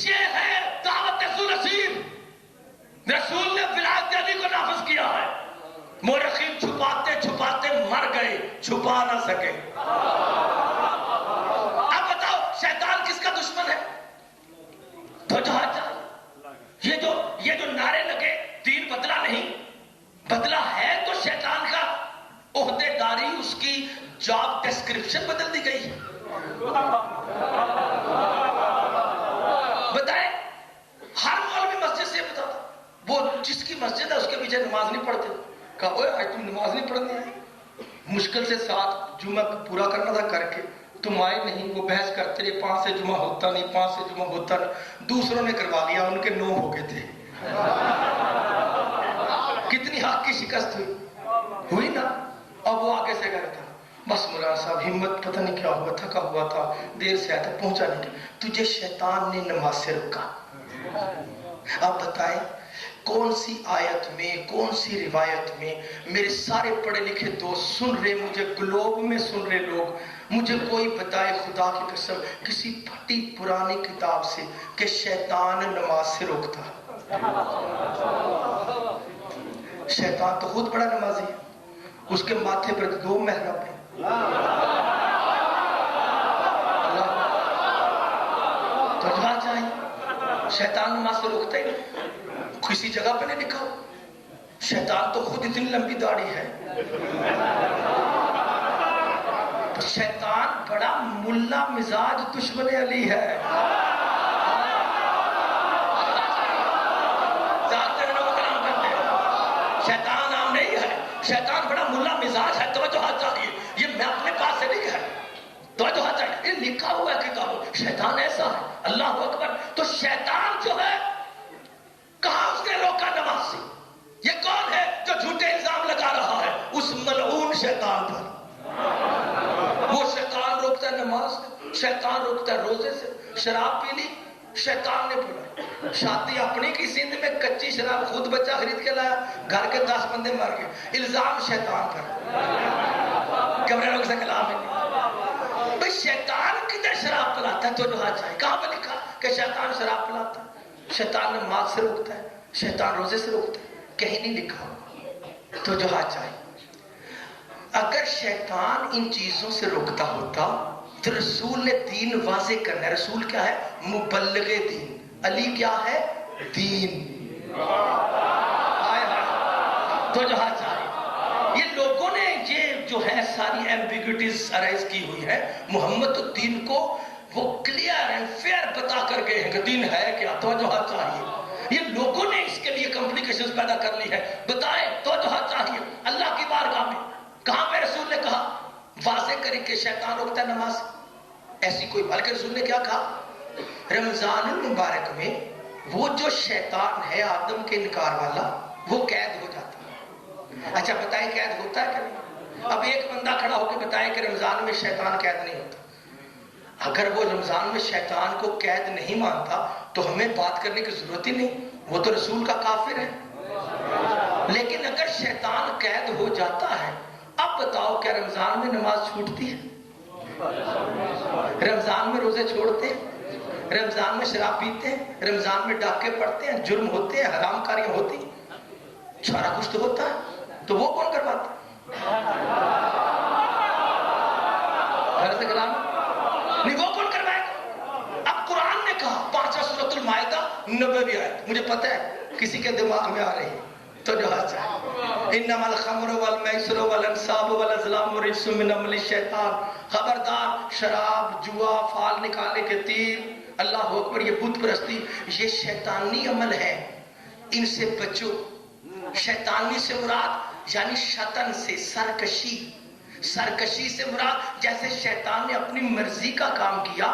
یہ ہے دعوت رسول. رسول نے ولایت علی کو نافذ کیا ہے. مورخین چھپاتے چھپاتے مر گئے، چھپا نہ سکے. اب بتاؤ شیطان کس کا دشمن ہے؟ تو یہ جو نعرے لگے دین بدلا نہیں، بدلا ہے تو شیطان کا عہدے داری، اس کی جاب ڈسکرپشن بدل دی گئی. بتائیں، ہر مولوی مسجد سے بتاتا، وہ جس کی مسجد ہے اس کے پیچھے نماز نہیں پڑھتے. کہا اوے آج تم نماز نہیں پڑھنے آئے؟ مشکل سے 7 جمعہ پورا کرنا تھا، کر کے تم آئے نہیں. وہ بحث کرتے رہے، 5 سے جمعہ ہوتا نہیں، 5 سے جمعہ ہوتا نہیں. دوسروں نے کروا لیا، ان کے 9 ہو گئے تھے. کتنی حق کی شکست ہوئی نا. اب وہ آگے سے گئے تھا، بس مولانا صاحب ہمت پتہ نہیں کیا ہوا، تھکا ہوا تھا، دیر سے آیا تھا، پہنچا نہیں. تجھے شیطان نے نماز سے روکا. آپ بتائیں کون سی آیت میں، کون سی روایت میں میرے سارے پڑھے لکھے دوست سن رہے، مجھے گلوب میں سن رہے لوگ، مجھے کوئی بتائے خدا کی قسم کسی پھٹی پرانی کتاب سے کہ شیطان نماز سے روکتا. شیطان تو خود بڑا نمازی ہے، اس کے ماتھے پر 2 محراب ہیں. تو جہاں چاہیے. شیطان نماز سے روکتا ہی نہیں، کسی جگہ پہ نہیں لکھا. شیطان تو خود اتنی لمبی داڑھی ہے. تو شیطان بڑا ملا مزاج دشمن علی ہے. شیطان نام نہیں ہے، شیطان بڑا ملا مزاج ہے. توجہ چاہیے، یہ میں اپنے پاس سے نہیں ہے. توجہ چاہیے، یہ لکھا ہوا ہے کتابوں. شیطان ایسا ہے، اللہ اکبر. تو شیطان جو ہے کہاں اس نے روکا نماز سے؟ یہ کون ہے جو جھوٹے الزام لگا رہا ہے؟ اس ملعون شیطان پر. وہ شیطان روکتا ہے نماز سے، شیطان روکتا ہے روزے سے. شراب پی لی، شیطان نے بولا. شادی اپنی کی سندھ میں کچی شراب خود بچہ خرید کے لایا، گھر کے 10 بندے مر گئے. الزام شیطان پر. کمرے لوگ سے کلام ہے بھائی. شیطان کدھر شراب پلاتا ہے؟ تو جو چاہیے. کہاں پہ لکھا کہ شیطان شراب پلاتا ہے؟ شیطان نماز سے روکتا ہے، شیطان روزے سے روکتا ہے، کہیں نہیں لکھا. تو جو چاہیے. اگر شیطان ان چیزوں سے روکتا ہوتا تو رسول نے دین واضح کرنا ہے. رسول کیا ہے؟ مبلغ دین. علی کیا ہے؟ دین. تو جو چاہیے. یہ لوگوں نے یہ جو ہے ساری ایمبیگوٹیز ارائز کی ہوئی ہے. محمد تو دین کو وہ کلیئر اینڈ فیئر بتا کر گئے ہیں کہ دین ہے کیا. تو جو چاہیے. یہ لوگوں نے اس کے لیے کمپلیکیشنز پیدا کر لی ہے. بتائیں تو جو چاہیے. اللہ کی بارگاہ میں کہاں پہ رسول نے کہا واضح کریں کہ شیطان روکتا ہے نماز؟ ایسی کوئی. بلکہ رسول نے کیا کہا؟ رمضان المبارک میں وہ جو شیطان ہے آدم کے انکار والا، وہ قید ہو جاتا ہے. اچھا بتائیں قید ہوتا ہے کہ نہیں؟ اب ایک بندہ کھڑا ہو کے بتائے کہ رمضان میں شیطان قید نہیں ہوتا. اگر وہ رمضان میں شیطان کو قید نہیں مانتا تو ہمیں بات کرنے کی ضرورت ہی نہیں، وہ تو رسول کا کافر ہے. لیکن اگر شیطان قید ہو جاتا ہے، اب بتاؤ کیا رمضان میں نماز چھوٹتی ہے؟ رمضان میں روزے چھوڑتے ہیں؟ رمضان میں شراب پیتے ہیں؟ رمضان میں ڈاکے پڑتے ہیں، جرم ہوتے ہیں، حرام کاریاں ہوتی ہیں، سارا کچھ تو ہوتا ہے. تو وہ کون کرواتا ہے؟ گھر سے کلام نہیں، وہ کون کروائے گا؟ اب قرآن نے کہا 5 سورۃ المائدہ 90 آیت. مجھے پتہ ہے کسی کے دماغ میں آ رہی ہے تو جو چاہیے انما الخمر والمیسر والانصاب والازلام رجس من عمل الشیطان، خبردار شراب، جوا، فال نکالنے کے تیر، اللہ اکبر، یہ بت پرستی، یہ شیطانی عمل ہے، ان سے بچو۔ شیطانی سے مراد یعنی شطن سے، سرکشی، سرکشی سے مراد جیسے شیطان نے اپنی مرضی کا کام کیا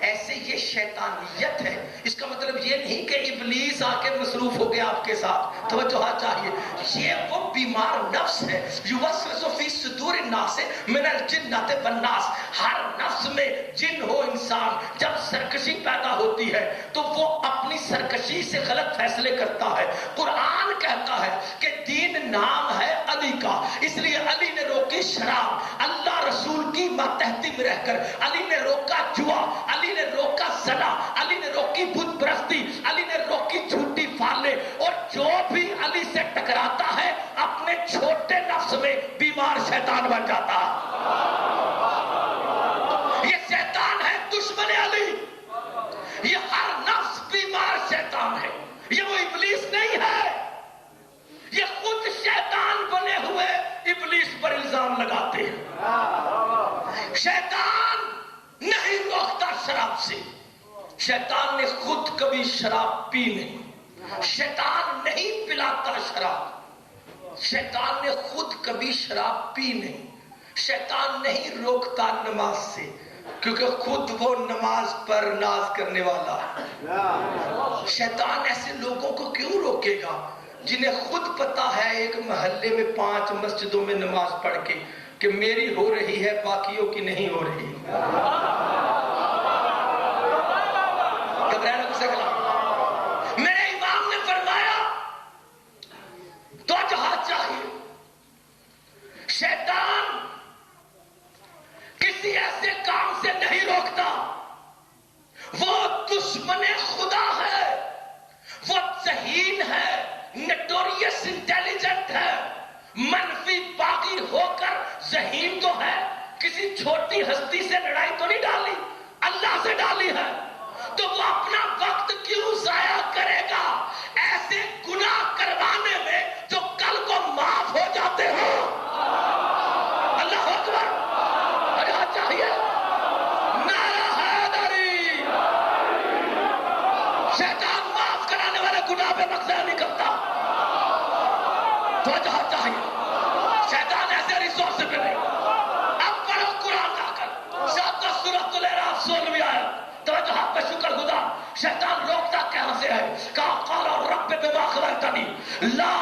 ایسے یہ شیطانیت ہے۔ اس کا مطلب یہ نہیں کہ ابلیس آ کے مصروف ہو گیا آپ کے ساتھ، توجہ چاہیے، یہ وہ بیمار نفس ہے، یوسوس فی صدور الناس من الجنۃ والناس، ہر نفس میں جن ہو انسان جب سرکشی پیدا ہوتی ہے تو وہ اپنی سرکشی سے غلط فیصلے کرتا ہے۔ قرآن کہتا ہے کہ دین نام ہے علی کا، اس لیے علی نے روکی شراب، اللہ رسول کی ماتحتی میں رہ کر علی نے روکا جوا، علی نے روکا زنا، علی نے روکی بت پرستی، علی نے روکی جھوٹی فالیں، اور جو بھی علی سے ٹکراتا ہے اپنے چھوٹے نفس میں بیمار شیطان بن جاتا ہے۔ یہ شیطان ہے دشمن علی، یہ ہر نفس بیمار شیطان ہے، یہ وہ ابلیس نہیں ہے، یہ خود شیطان بنے ہوئے ابلیس پر الزام لگاتے ہیں۔ شیطان نہیں روکتا شراب سے، شیطان نے خود کبھی شراب پی نہیں، شیطان نہیں پلاتا شراب، شیطان نے خود کبھی شراب پی نہیں، شیطان نہیں روکتا نماز سے کیونکہ خود وہ نماز پر ناز کرنے والا ہے۔ شیطان ایسے لوگوں کو کیوں روکے گا جنہیں خود پتا ہے ایک محلے میں 5 مسجدوں میں نماز پڑھ کے کہ میری ہو رہی ہے باقیوں کی نہیں ہو رہی۔ میرے امام نے فرمایا تو جہاں چاہیے، شیطان کسی ایسے کام سے نہیں روکتا، وہ دشمن خدا ہے، وہ ذہین ہے، نٹوریس انٹیلیجنٹ ہے، منفی باغی ہو کر ذہین تو ہے، کسی چھوٹی ہستی سے لڑائی تو نہیں ڈالی، اللہ سے ڈالی ہے، تو وہ اپنا وقت کیوں ضائع کرے گا ایسے گناہ کروانے میں جو کل کو معاف ہو جاتے ہو۔ اللہ اکبر، اگر چاہیے نعرہ حیدری، شیطان معاف کرانے والے گناہ پہ مقصد نہیں کرتا، تو جہاں چاہیے شیطان ایسے ریسورس پہ نہیں۔ اب پڑھو قرآن جا کر 7 سورۃ الاعراف 16 آیت، توجہ پہ شکر گزار، شیطان روکتا کہاں سے ہے؟ کہا قال رب بما اغویتنی لا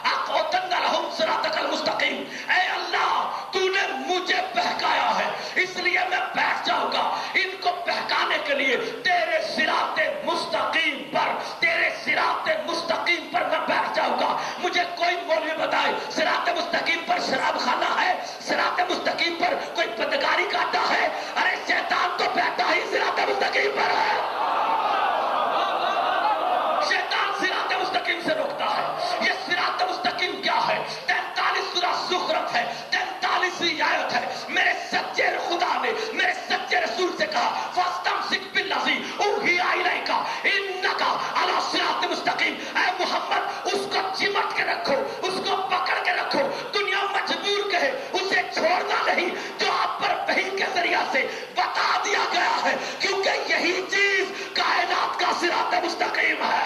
اقعدن لهم صراطک المستقیم، اے اللہ تو نے مجھے بہکایا ہے اس لیے میں بیٹھ جاؤں گا ان کو بہکانے کے لیے تیرے صراط مستقیم پر، تیرے صراط مستقیم پر میں بیٹھ جاؤں گا۔ مجھے کوئی مولوی بتائے صراط مستقیم پر شراب خانہ ہے، صراط مستقیم پر کوئی بدکاری کا اڈا ہے؟ ارے شیطان تو بیٹھا ہی صراط مستقیم پر ہے، شیطان صراط مستقیم سے روکتا ہے۔ یہ صراط مستقیم کیا ہے؟ 43 سورہ زخرف ہے، 43ویں آیت ہے۔ میرے سچے خدا نے میرے سچے رسول سے کہا فاستمسک بالذی اوحی الیک انک علی صراط مستقیم، اے محمد اس کو چمٹ کے رکھو، اس کو پکڑ کے رکھو، دنیا مجبور کہے اسے چھوڑنا نہیں جو آپ پر وحی کے ذریعہ سے بتا دیا گیا ہے، کیونکہ یہی چیز کائنات کا صراط مستقیم ہے۔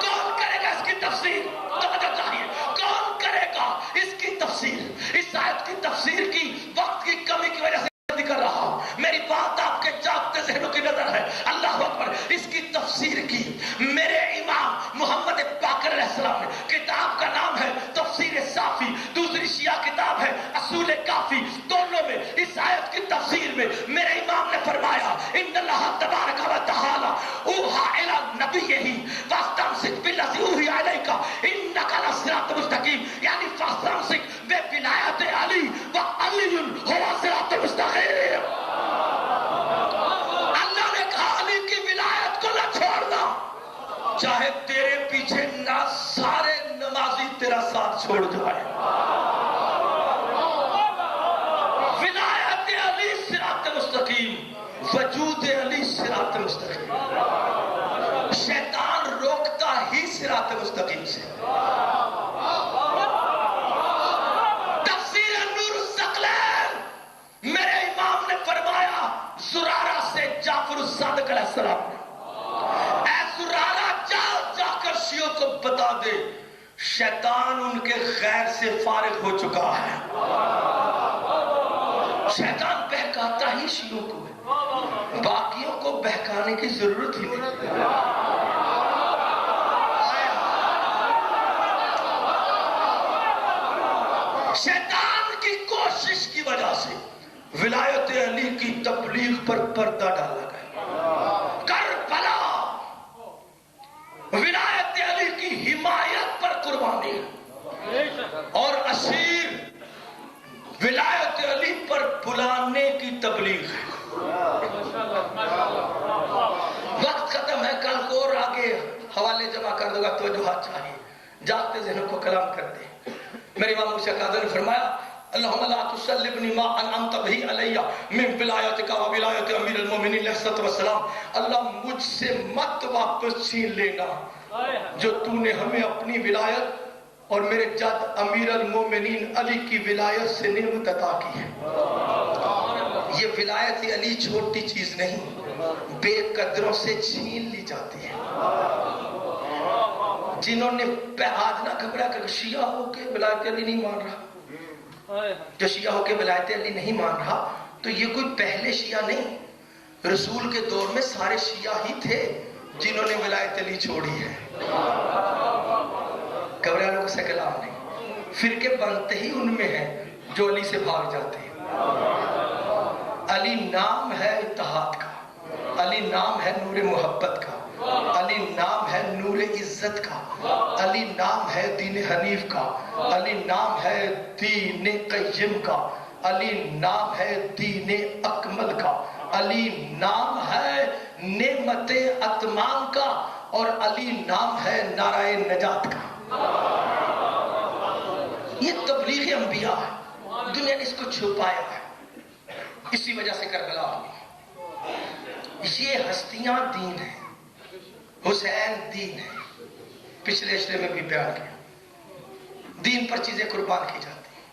کون کرے گا اس کی تفسیر؟ توجہ چاہیے، کون کرے گا اس کی تفسیر؟ اس آیت کی تفسیر کی وقت کی کمی کی وجہ سے کر رہا ہوں، میری بات آپ کے جاگتے ذہنوں کی نظر ہے۔ اللہ اکبر، اس کی تفسیر کی میرے امام محمد باقر علیہ السلام نے، کتاب کا نام ہے تفسیر صافی، دوسری شیعہ کتاب ہے اصول کافی، دونوں میں اس آیت کی تفسیر میں میرے امام نے فرمایا ان اللہ تبارک و تعالی اوحا الی نبیہ فاستمسک بالذی اوحی الیک انک علی صراط مستقیم، یعنی فاستمسک بولایت علی و علی هو صراط مستقیم۔ اللہ نے کہا علی کی ولایت کو نہ چھوڑنا، چاہے تیرے پیچھے نہ سارے نمازی تیرا ساتھ چھوڑ جائے۔ ولایت علی صراط مستقیم، وجود علی مستقیم. شیطان روکتا ہی صراط مستقیم سے. زرارہ سے جعفر الصادق علیہ السلام نے، اے زرارہ جا کر شیعوں کو بتا دے شیطان ان کے غیر سے فارغ ہو چکا ہے۔ شیطان بہکاتا ہی شیعوں کو ہے، باقیوں کو بہکانے کی ضرورت ہی نہیں۔ شیطان کی کوشش کی وجہ سے ولایت علی کی تبلیغ پر پردہ ڈالا گیا۔ کربلا ولایت علی کی حمایت پر قربانی ہے، اور اسیر ولایت علی پر بلانے کی تبلیغ ہے۔ وقت ختم ہے، کل کو اور آگے حوالے جمع کر دوں گا، توجہ چاہیے، جاگتے ذہنوں کو کلام کرتے ہیں۔ میرے امام موسیٰ قادری نے فرمایا اللہم لا تسلبنی ما انعمت بہی علیہ من ولایتک و ولایت امیر المومنین علیہ الصلوۃ والسلام، اللہ مجھ سے مت واپس چھین لینا جو تو نے ہمیں اپنی ولایت اور میرے جد امیر المومنین علی کی ولایت سے نعمت عطا کی ہے۔ یہ ولایت علی چھوٹی چیز نہیں، بے قدروں سے چھین لی جاتی ہے۔ جنہوں نے آج نہ گھبرا کر شیعہ ہو کے ولایت علی نہیں مان رہا، جو شیعہ ہو کے ولایت علی نہیں مان رہا تو یہ کوئی پہلے شیعہ نہیں، رسول کے دور میں سارے شیعہ ہی تھے جنہوں نے ولایت علی چھوڑی ہے۔ گھبرا لوگوں سے کلام نہیں، فرقے بنتے ہی ان میں ہیں جو علی سے بھاگ جاتے ہیں۔ علی نام ہے اتحاد کا، علی نام ہے نور محبت کا، علی نام ہے نور عزت کا، علی نام ہے دین حنیف کا، علی نام ہے دین قیم کا، علی نام ہے دین اکمل کا، علی نام ہے نعمت اتمام کا، اور علی نام ہے نعرہ نجات کا۔ یہ تبلیغ انبیاء ہے، دنیا نے اس کو چھپایا ہے، اسی وجہ سے کربلا ہوئی۔ یہ ہستیاں دین ہیں، حسین دین ہے، پچھلے اشرے میں بھی بیان کیا، دین پر چیزیں قربان کی جاتی ہیں۔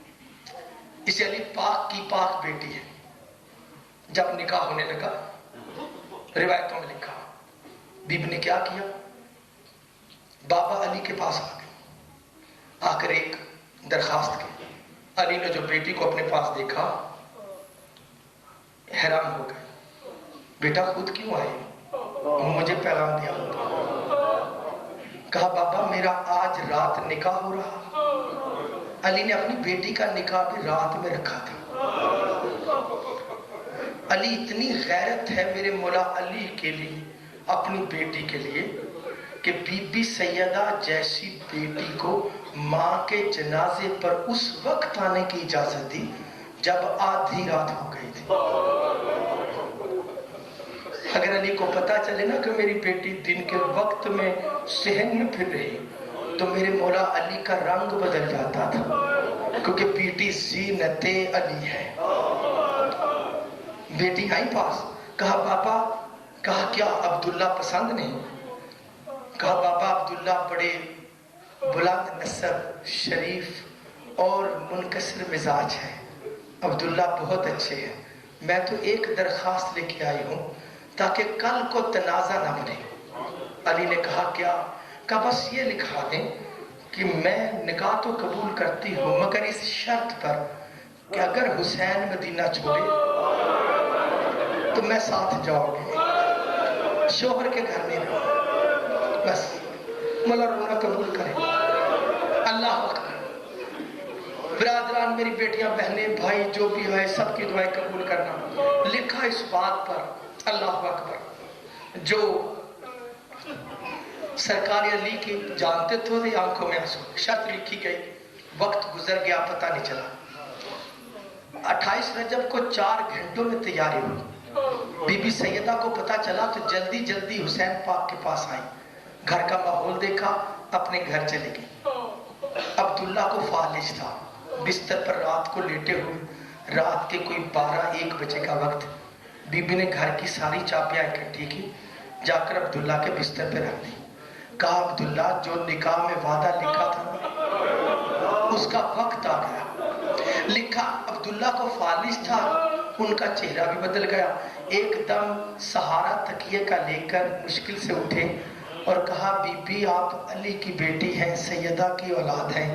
اسے علی پاک کی پاک بیٹی ہے۔ جب نکاح ہونے لگا، روایتوں میں لکھا بی بی نے کیا کیا، بابا علی کے پاس آ گئی، آ کر ایک درخواست کی۔ علی نے جو بیٹی کو اپنے پاس دیکھا حیران ہو گئے، بیٹا خود کیوں آئے، مجھے پیغام دیا ہوتا۔ کہا بابا میرا آج رات نکاح ہو رہا۔ علی نے اپنی بیٹی کا نکاح بھی رات میں رکھا تھا۔ علی اتنی غیرت ہے میرے مولا علی کے لیے، اپنی بیٹی کے لیے، کہ بی بی سیدہ جیسی بیٹی کو ماں کے جنازے پر اس وقت آنے کی اجازت دی جب آدھی رات ہو گئی تھی۔ اگر علی کو پتا چلے نا کہ میری بیٹی دن کے وقت میں صحن میں پھر رہی تو میرے مولا علی کا رنگ بدل جاتا تھا، کیونکہ بیٹی زینت علی ہے۔ بیٹی آئی پاس، کہا بابا، کہا کیا عبداللہ پسند نہیں؟ کہا بابا عبداللہ بڑے بلند نسب، شریف اور منکسر مزاج ہے، عبداللہ بہت اچھے ہیں، میں تو ایک درخواست لے کے آئی ہوں تاکہ کل کو تنازع نہ بنے۔ علی نے کہا کیا؟ کہا بس یہ لکھا دیں کہ میں نکاح تو قبول کرتی ہوں مگر اس شرط پر کہ اگر حسین مدینہ چھوڑے تو میں ساتھ جاؤں گی، شوہر کے گھر میں رہوں، بس مولا رونا قبول کریں۔ اللہ اکبر۔ برادران، میری بیٹیاں، بہنیں، بھائی جو بھی ہے سب کی دعائیں قبول کرنا۔ لکھا اس بات پر، اللہ اکبر، جو سرکار علی کی جانتے تو تھے آنکھوں میں آنسو، شرط لکھی گئی، وقت گزر گیا پتہ نہیں چلا۔ 28 رجب کو 4 گھنٹوں میں تیاری ہوئی۔ بی بی سیدہ کو پتہ چلا تو جلدی جلدی حسین پاک کے پاس آئی، گھر کا ماحول دیکھا، اپنے گھر چلی گئی۔ عبداللہ کو فالج تھا، بستر پر رات کو لیٹے ہوئے، رات کے کوئی 12-1 بجے کا وقت، بی بی نے گھر کی ساری چابیاں اکٹھی کی، جا کر عبداللہ کے بستر پہ رکھ دی۔ کہا عبداللہ جو نکاح میں وعدہ لکھا تھا اس کا وقت آ گیا۔ لکھا عبداللہ کو فالج تھا ان کا چہرہ بھی بدل گیا. ایک دم سہارا تکیے کا لے کر مشکل سے اٹھے اور کہا بی بی آپ علی کی بیٹی ہیں, سیدہ کی اولاد ہیں,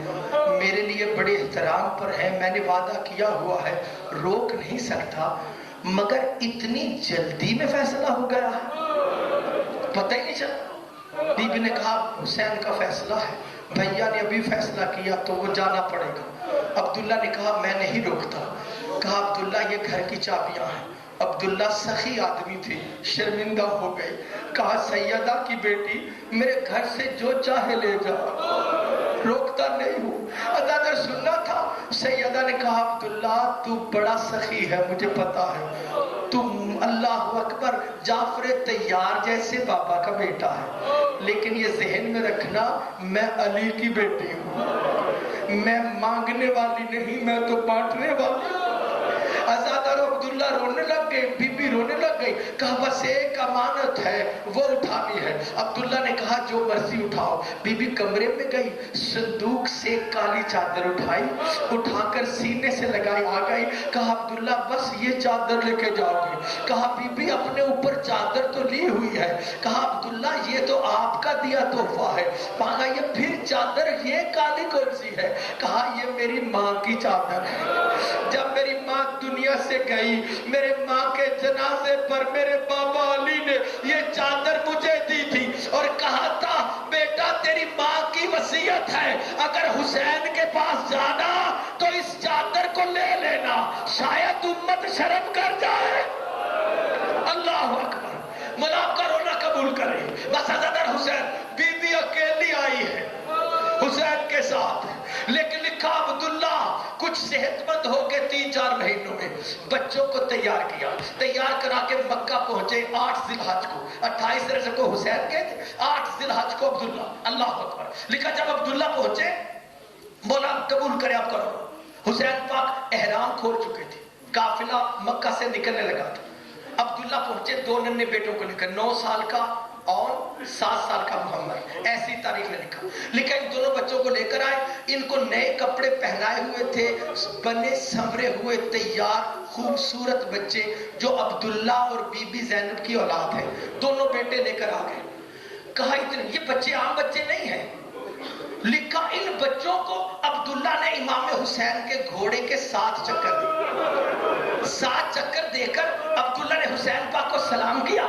میرے لیے بڑے احترام پر ہیں, میں نے وعدہ کیا ہوا ہے, روک نہیں سکتا, مگر اتنی جلدی میں فیصلہ ہو گیا ہے, پتہ ہی نہیں چلا. بی بی نے کہا حسین کا فیصلہ ہے, بھیا نے ابھی فیصلہ کیا تو وہ جانا پڑے گا. عبداللہ نے کہا میں نہیں روکتا. کہا عبداللہ یہ گھر کی چابیاں ہیں. عبداللہ سخی آدمی تھی, شرمندہ ہو گئی. کہا سیدہ کی بیٹی میرے گھر سے جو چاہے لے جا, روکتا نہیں ہوں. ادادر سننا تھا. سیدہ نے کہا عبداللہ تو بڑا سخی ہے, مجھے پتا ہے, تم اللہ اکبر جعفر طیار جیسے بابا کا بیٹا ہے, لیکن یہ ذہن میں رکھنا میں علی کی بیٹی ہوں, میں مانگنے والی نہیں, میں تو بانٹنے والی ہوں. عزادر عبداللہ رونے لگ گئے, بی بی رونے لگ گئی. کہا بس ایک امانت ہے وہ اٹھانی ہے. عبداللہ نے کہا جو مرضی اٹھاؤ. بی بی کمرے میں گئی, صندوق سے کالی چادر اٹھائی, اٹھا کر سینے سے لگائی, آ گئی. کہا عبداللہ بس یہ چادر لے کے جاؤ گے. کہا بی بی اپنے اوپر چادر تو لی ہوئی ہے. کہا عبداللہ یہ تو آپ کا دیا تحفہ ہے. کہا یہ پھر چادر یہ کالی کون سی ہے؟ کہا یہ میری ماں کی چادر ہے. جب میری ماں دنیا سے گئی, میرے ماں کے جنازے پر میرے بابا علی نے یہ چادر مجھے دی تھی اور کہا تھا بیٹا تیری ماں کی وصیت ہے, اگر حسین کے پاس جانا تو اس چادر کو لے لینا, شاید امت شرم کر جائے. اللہ اکبر. ملاب کا رونا قبول کرے. بس حضرت حسین, بی بی اکیلی آئی ہے حسین کے ساتھ, لیکن لکھا عبداللہ کچھ صحت مند ہو کے 3-4 مہینوں میں بچوں کو تیار کیا, تیار کرا کے مکہ پہنچے 8 ذی الحج کو. 28 رجب کو حسین کے, 8 ذی الحج کو عبداللہ. اللہ اکبر. لکھا جب عبداللہ پہنچے, مولا قبول کرے آپ کرو, حسین پاک احرام کھول چکے تھے, قافلہ مکہ سے نکلنے لگا تھا. عبداللہ پہنچے 2 ننھے بیٹوں کو لے کر, 9 سال کا اور 7 سال کا محمد, ایسی تاریخ میں لکھا. ان دونوں بچوں کو لے کر آئے, ان کو نئے کپڑے پہنائے ہوئے تھے, بنے سنورے ہوئے تیار خوبصورت بچے جو عبداللہ اور بی بی زینب کی اولاد ہے. دونوں بیٹے لے کر آ گئے. کہا اتنے یہ بچے عام بچے نہیں ہیں. لکھا ان بچوں کو عبداللہ نے امام حسین کے گھوڑے کے 7 چکر دیے. 7 چکر دے کر عبداللہ نے حسین پاک کو سلام کیا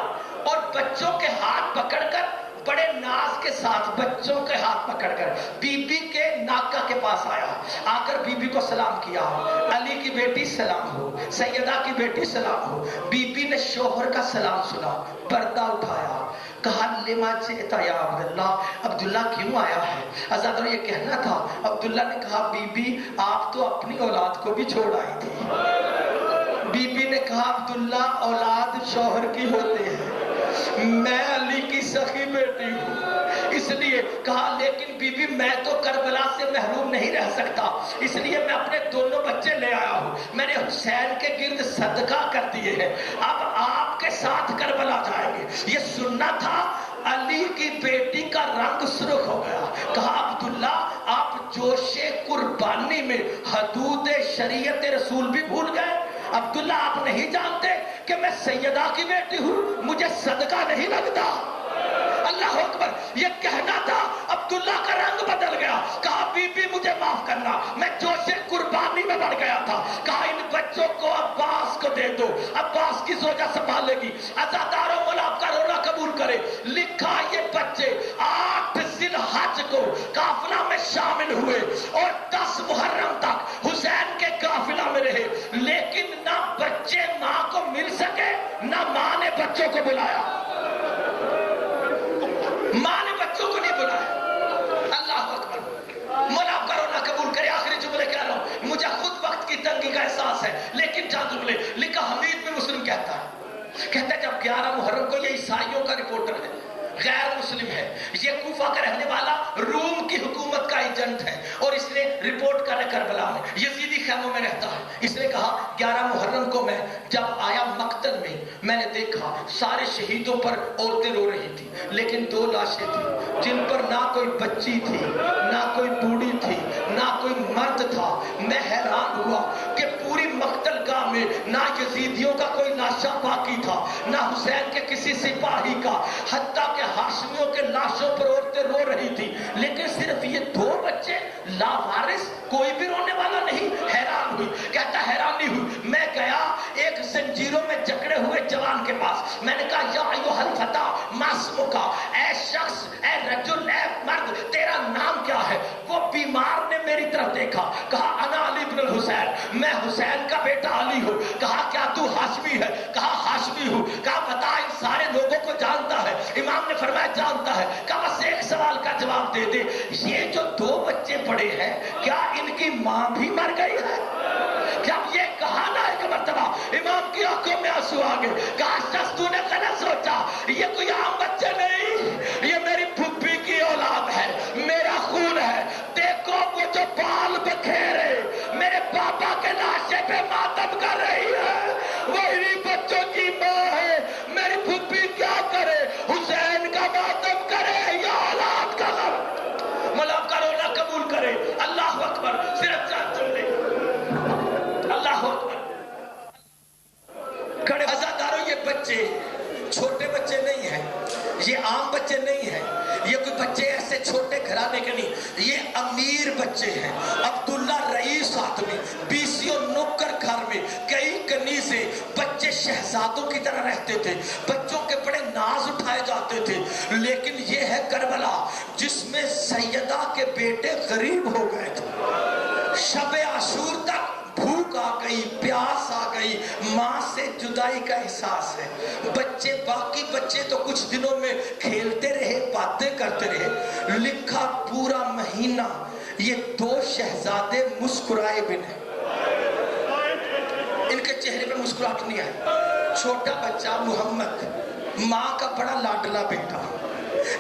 اور بچوں کے ہاتھ پکڑ کر, بڑے ناز کے ساتھ بچوں کے ہاتھ پکڑ کر بی بی کے ناکہ کے پاس آیا. آ کر بی بی کو سلام کیا, علی کی بیٹی سلام ہو, سیدہ کی بیٹی سلام ہو. بی بی نے شوہر کا سلام سنا, پردہ اٹھایا, کہا لما جئتا یا عبداللہ, عبداللہ کیوں آیا ہے؟ عزادر یہ کہنا تھا. عبداللہ نے کہا بی بی آپ تو اپنی اولاد کو بھی چھوڑ آئی تھی. بی بی نے کہا عبداللہ اولاد شوہر کی ہوتے ہیں, میں علی کی سخی بیٹی ہوں, اس لیے. کہا لیکن بی بی میں تو کربلا سے محروم نہیں رہ سکتا, اس لیے میں اپنے دونوں بچے لے آیا ہوں, میں نے حسین کے گرد صدقہ کر دیے ہیں, اب آپ کے ساتھ کربلا جائیں گے. یہ سننا تھا. علی کی بیٹی کا رنگ سرخ ہو گیا. کہا عبداللہ آپ جوش قربانی میں حدود شریعت رسول بھی بھول گئے. عبداللہ آپ نہیں جانتے کہ میں سیدہ کی بیٹی ہوں, مجھے صدقہ نہیں لگتا. اللہ اکبر. یہ کہنا تھا. عبداللہ کا رنگ بدل گیا. کہا بی بی مجھے معاف کرنا, میں جوش قربانی میں بڑھ گیا تھا. کہا ان بچوں کو عباس کو دے دو, عباس کی زوجہ سنبھالے گی. عزاداروں ملاب کا رونا قبول کرے. لکھا یہ بچے 8 ذی الحج کو قافلہ میں شامل ہوئے اور 10 محرم تک حسین کے قافلہ میں رہے, لیکن نہ بچے ماں کو مل سکے, نہ ماں نے بچوں کو بلایا. ماں نے بچوں کو نہیں بلایا. اللہ اکبر. مولا آپ کا رونا قبول کرے. آخری جملے کہہ رہا ہوں, مجھے خود وقت کی تنگی کا احساس ہے, لیکن چند جملے. لکھا حمید بن مسلم کہتا ہے جب 11 محرم کو, یہ عیسائیوں کا رپورٹر ہے, غیر مسلم ہے, یہ کوفہ کا رہنے والا, روم کی حکومت کا ایجنٹ ہے, اور اس نے رپورٹ کرے کربلا میں, یزیدی خیموں میں رہتا ہے. اس نے کہا 11 محرم کو میں جب آیا مقتل میں نے دیکھا سارے شہیدوں پر عورتیں رو رہی تھی, لیکن 2 لاشیں تھیں جن پر نہ کوئی بچی تھی, نہ کوئی بوڑھی تھی, نہ کوئی مرد تھا. میں حیران ہوا کہ پوری مقتل گاہ میں میں نہ یزیدیوں کا کوئی لاشا باقی تھا، نہ حسین کے کسی سپاہی کا، حتیٰ کہ ہاشمیوں کے لاشوں پر عورتیں رو رہی تھی، لیکن صرف یہ 2 بچے لاوارث، کوئی بھی رونے والا نہیں۔ حیران ہوئی، کہتا حیرانی ہوئی، میں گیا ایک زنجیروں میں جکڑے ہوئے جوان کے پاس، میں نے کہا یا ایھا الفتى ما اسمک، اے شخص، اے رجل، اے مرد، تیرا نام کیا ہے؟ وہ بیمار نے میری طرف دیکھا، کہا انا علی بن الحسین، میں حسین کا بیٹا علی ہوں۔ کہا کیا تو ہاشمی ہے؟ کہا ہاشمی ہوں۔ کہا بتا ان سارے لوگوں کو جانتا ہے؟ امام نے فرمایا جانتا ہے۔ کہا بس ایک سوال کا جواب دے دے، یہ جو 2 بچے پڑے ہیں کیا ان کی ماں بھی مر گئی ہے؟ جب یہ کہا نا ایک مرتبہ امام کی آنکھوں میں آنسو آ گئے، کہا شخص تو نے غلط سوچا، یہ کوئی عام بچے نہیں، یہ میری پھپھی کی اولاد ہے، میرا خون ہے۔ دیکھو وہ جو بال بکھیرے میرے پاپا کے لاشے پہ ماتم کر رہی ہے، وہی بچوں کی ماں ہے۔ میری پھپھی کیا کرے؟ حسین کا ماتم کرے یا اولاد کا غم؟ مولا کا رونا قبول کرے۔ اللہ اکبر، صرف چاند چل لے، اللہ اکبر۔ کھڑے عزاداروں، یہ بچے چھوٹے بچے نہیں ہیں، یہ عام بچے نہیں ہیں، یہ کوئی بچے ایسے چھوٹے گھرانے کے نہیں، یہ امیر بچے ہیں۔ عبداللہ رئیس آدمی، 20 نوکر گھر میں، کئی کنیزیں، بچے شہزادوں کی طرح رہتے تھے، بچوں کے بڑے ناز اٹھائے جاتے تھے۔ لیکن یہ ہے کربلا جس میں سیدہ کے بیٹے غریب ہو گئے تھے، شب عاشور تک بھوک آ گئی، پیاس آ گئی، ماں سے جدائی کا احساس ہے۔ بچے، باقی بچے تو کچھ دنوں میں کھیلتے رہے، باتیں کرتے رہے، لکھا پورا مہینہ یہ 2 شہزادے مسکرائے بھی نہیں، ان کے چہرے پہ مسکراہٹ نہیں آئی۔ چھوٹا بچہ محمد، ماں کا بڑا لاڈلا بیٹا،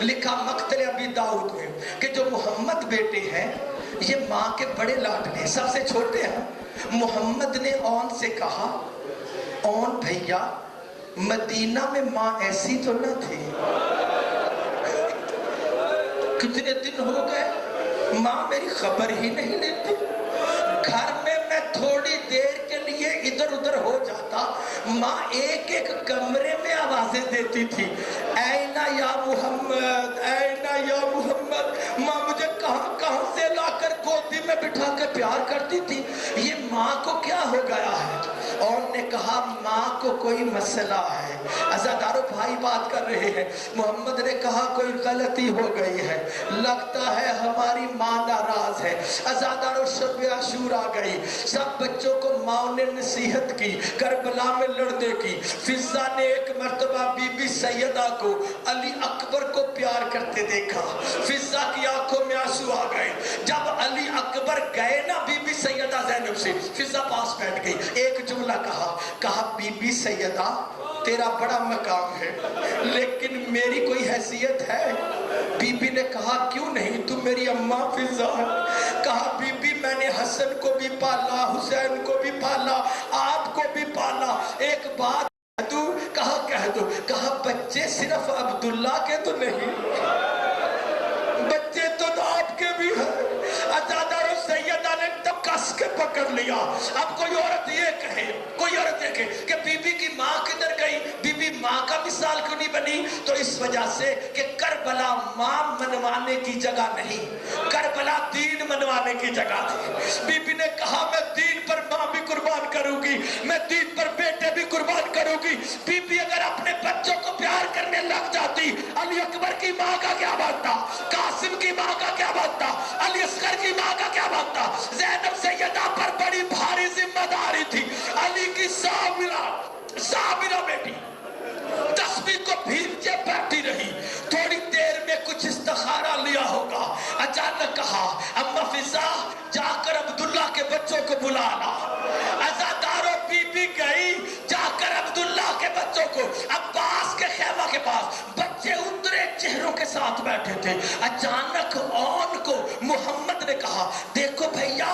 لکھا مقتل ابی داؤد میں کہ جو محمد بیٹے ہیں یہ ماں کے بڑے لاڈلے، سب سے چھوٹے ہیں۔ محمد نے اون سے کہا، اون بھیا مدینہ میں ماں ایسی تو نہ تھی، کتنے دن ہو گئے ماں میری خبر ہی نہیں لیتی، گھر میں میں تھوڑی دیر کے لیے ادھر ادھر ہو جاتا، ماں ایک ایک کمرے میں آوازیں دیتی تھی، اینا یا محمد، اینا یا محمد۔ ماں مجھے کہاں کہاں سے لا کر گودی میں بٹھا کے پیار کرتی تھی، یہ ماں کو کیا ہو گیا ہے؟ اور نے کہا ماں کو کوئی مسئلہ ہے۔ عزاداروں بھائی بات کر رہے ہیں، محمد نے کہا کوئی غلطی ہو گئی ہے، لگتا ہے ہماری ماں ناراض ہے۔ عزاداروں شب عاشور آ گئی، سب بچوں کو ماں نے نصیحت کی، کربلا میں لڑنے کی۔ فضا نے ایک مرتبہ بی بی سیدہ کو علی اکبر کو پیار کرتے دیکھا، فضا کی آنکھوں میں آنسو آ گئے۔ جب علی اکبر گئے نا بی بی سیدہ زینب سے، فضا پاس بیٹھ گئی، ایک جملہ کہا بی بی سیدہ تیرا بڑا مقام ہے لیکن میری کوئی حیثیت ہے؟ بی بی نے کہا کیوں نہیں، تم میری اماں فضا ہے۔ کہا بی بی میں نے حسن کو بھی پالا، حسین کو بھی پالا، آپ کو بھی پالا، ایک بات کہہ دوں؟ کہا کہہ دو۔ کہا بچے صرف عبداللہ کے تو نہیں، بچے تو آپ کے بھی ہیں۔ عزاداروں سیدہ نے تب کس کے پکڑ لیا۔ اب کوئی عورت یہ کہے، کوئی عورت یہ کہے کہ بی بی کی ماں کدھر گئی، بی بی ماں کا مثال کیوں نہیں بنی؟ تو اس وجہ سے کہ کربلا ماں منوانے کی جگہ نہیں، کربلا دین منوانے کی جگہ تھی۔ بی بی نے کہا میں دین پر ماں بھی قربان کروں گی، میں دین پر بیٹے بھی قربان کروں گی۔ بی بی اگر اپنے بچوں کو پیار کرنے لگ جاتی، علی اکبر کی ماں کا کیا بنتا، قاسم کی ماں کا کیا بنتا، علی اصغر کی ماں کا کیا بنتا؟ زینب سیدہ پر بڑی بھاری ذمہ داری تھی، علی کی صابرہ بیٹی 10ویں کو بھیجے بیٹھی رہی، تھوڑی دیر میں کچھ استخارہ لیا ہوگا، اچانک کہا اما فضا جا کر عبداللہ کے بچوں کو بلانا۔ عزاداروں بی بی گئی، جا کر عبداللہ کے بچوں کو، عباس کے خیمہ کے پاس بچے اترے چہروں کے ساتھ بیٹھے تھے۔ اچانک اون کو محمد نے کہا دیکھو بھیا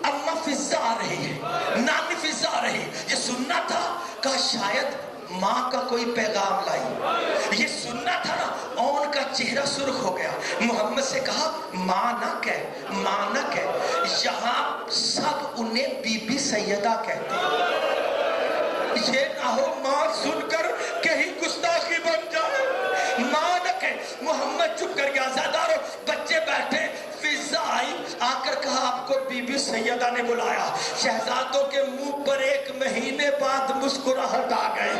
اما فضا آ رہی ہے، نانی فضا آ رہی، یہ سننا تھا۔ کہا شاید ماں کا کوئی پیغام لائی، یہ سننا تھا نا۔ اون کا چہرہ سرخ ہو گیا، محمد سے کہا ماں نہ کہہ، ماں نہ کہہ، یہاں سب انہیں بی بی سیدہ کہتے ہیں۔ یہ نہ ہو ماں سن کر کہیں گستاخی بن جائے. ماں نہ کہ محمد چپ کر گیا. زادارو بچے بیٹھے. فضا آئی, آ کر کہا آپ کو بی بی سیدہ نے بلایا. شہزادوں کے منہ پر 1 مہینے بعد مسکراہٹ آ گئے.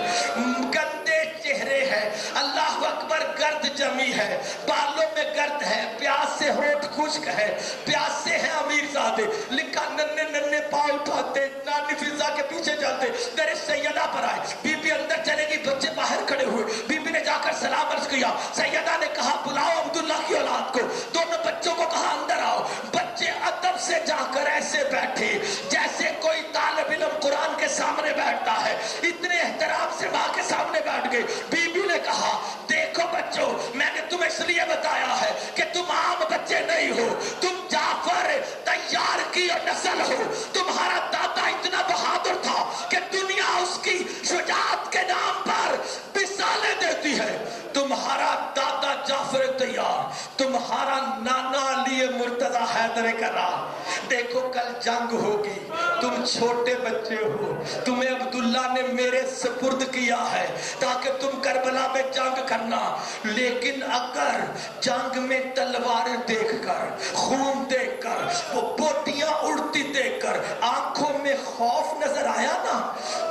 گندے چہرے ہیں, اللہ اکبر, گرد جمی ہے, بالوں میں گرد ہے, پیاس سے ہونٹ خشک ہے, پیاس سے ہے امیر زادے. لکھا ننے ننے پاؤں اٹھاتے نانی فضا کے پیچھے جاتے, در سیدہ پر آئے. بی بی اندر چلے گی, بچے باہر کھڑے ہوئے. بی بی نے جا کر سلام عرض کیا. سیدہ نے کہا بلاؤ عبداللہ کی اولاد کو. دونوں بچوں کو کہا اندر آؤ. بچے ادب سے جا کر ایسے بیٹھے جیسے کوئی طالب علم قرآن کے سامنے بیٹھتا ہے. اتنے احترام سے ماں کے سامنے بیٹھ گئے. بی بی نے کہا دیکھو بچوں, میں نے تمہیں اس لیے بتایا ہے کہ تم عام بچے نہیں ہو, تم جعفر تیار کی نسل ہو. تمہارا دادا اتنا بہادر تھا کہ دنیا اس کی شجاعت کے نام پر مثالیں دیتی ہے. تمہارا دادا جعفر تیار, تمہارا نانا علی مرتضی حیدر کرار. دیکھو کل جنگ ہوگی, تم چھوٹے بچے ہو, تمہیں عبداللہ نے میرے سپرد کیا ہے تاکہ تم کربلا میں جنگ کرنا. لیکن اگر جنگ میں تلواریں دیکھ کر, خون دیکھ کر, وہ بوٹیاں اڑتی دیکھ کر آنکھوں میں خوف نظر آیا نا,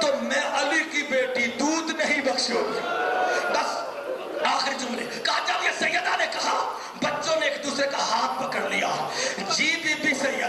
تو میں علی کی بیٹی دودھ نہیں بخشوں گی. بس آخر جملے کہا. جب یہ سیدہ نے کہا, بچوں نے ایک دوسرے کا ہاتھ پکڑ لیا. جی بی بی سیدہ,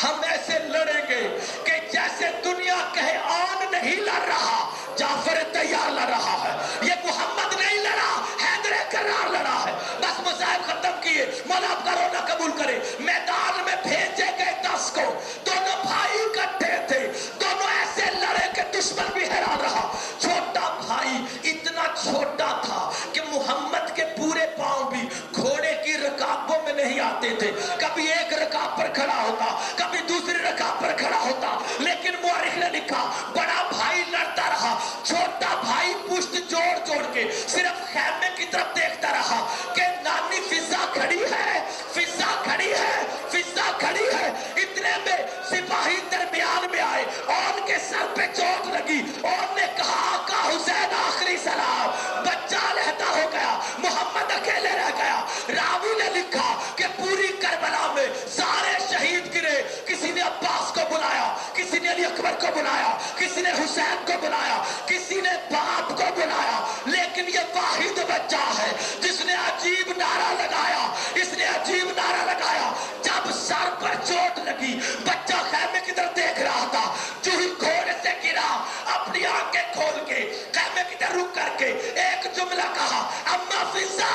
ہم ایسے لڑیں گے کہ جیسے دنیا کہے آن نہیں لڑ رہا, جعفر تیار لڑ رہا ہے. یہ محمد نہیں لڑا, حیدر کرار لڑا ہے. بس مذاہب ختم کیے, مولا آپ کا رونا قبول کرے. میدان میں بھیجے گئے 10 کو. دونوں بھائی اکٹھے تھے, دونوں ایسے لڑے کہ دشمن بھی حیران رہا. چھوٹا بھائی اتنا چھوٹا تھا کہ محمد کے پورے پاؤں بھی گھوڑے کی رکابوں میں نہیں آتے تھے. کبھی ایک رکاب پر کھڑا ہوتا, کبھی دوسری رکاب پر کھڑا ہوتا. لیکن مورخ نے لکھا بڑا بھائی لڑتا رہا, چھوٹا بھائی پشت جوڑ جوڑ کے صرف خیمے کی طرف دیکھتا رہا کہ نانی فضا کھڑی ہے, فضا کھڑی ہے, فضا کھڑی ہے. اتنے میں سپاہی درمیان میں آئے, اور کے سر پہ چوٹ لگی. اور نے کہا آقا حسین آخری سلام. بچہ علیحدہ ہو گیا, محمد اکیلے رہ گیا. راوی نے لکھا کہ پوری کربلا میں سارے شہید گرے. کسی نے عباس کو بلایا, کسی نے علی اکبر کو بلایا, کسی نے حسین کو بلایا, کسی نے باپ کو بلایا. لیکن یہ واحد بچہ ہے جس نے عجیب نعرہ لگایا. اس نے عجیب نعرہ لگایا. جب سر پر چوٹ لگی, بچہ خیمے کی طرف دیکھ رہا تھا. جو ہی گھوڑے سے گرا, اپنی آنکھیں کھول کے خیمے کی طرف رک کر کے ایک جملہ کہا, اما فضا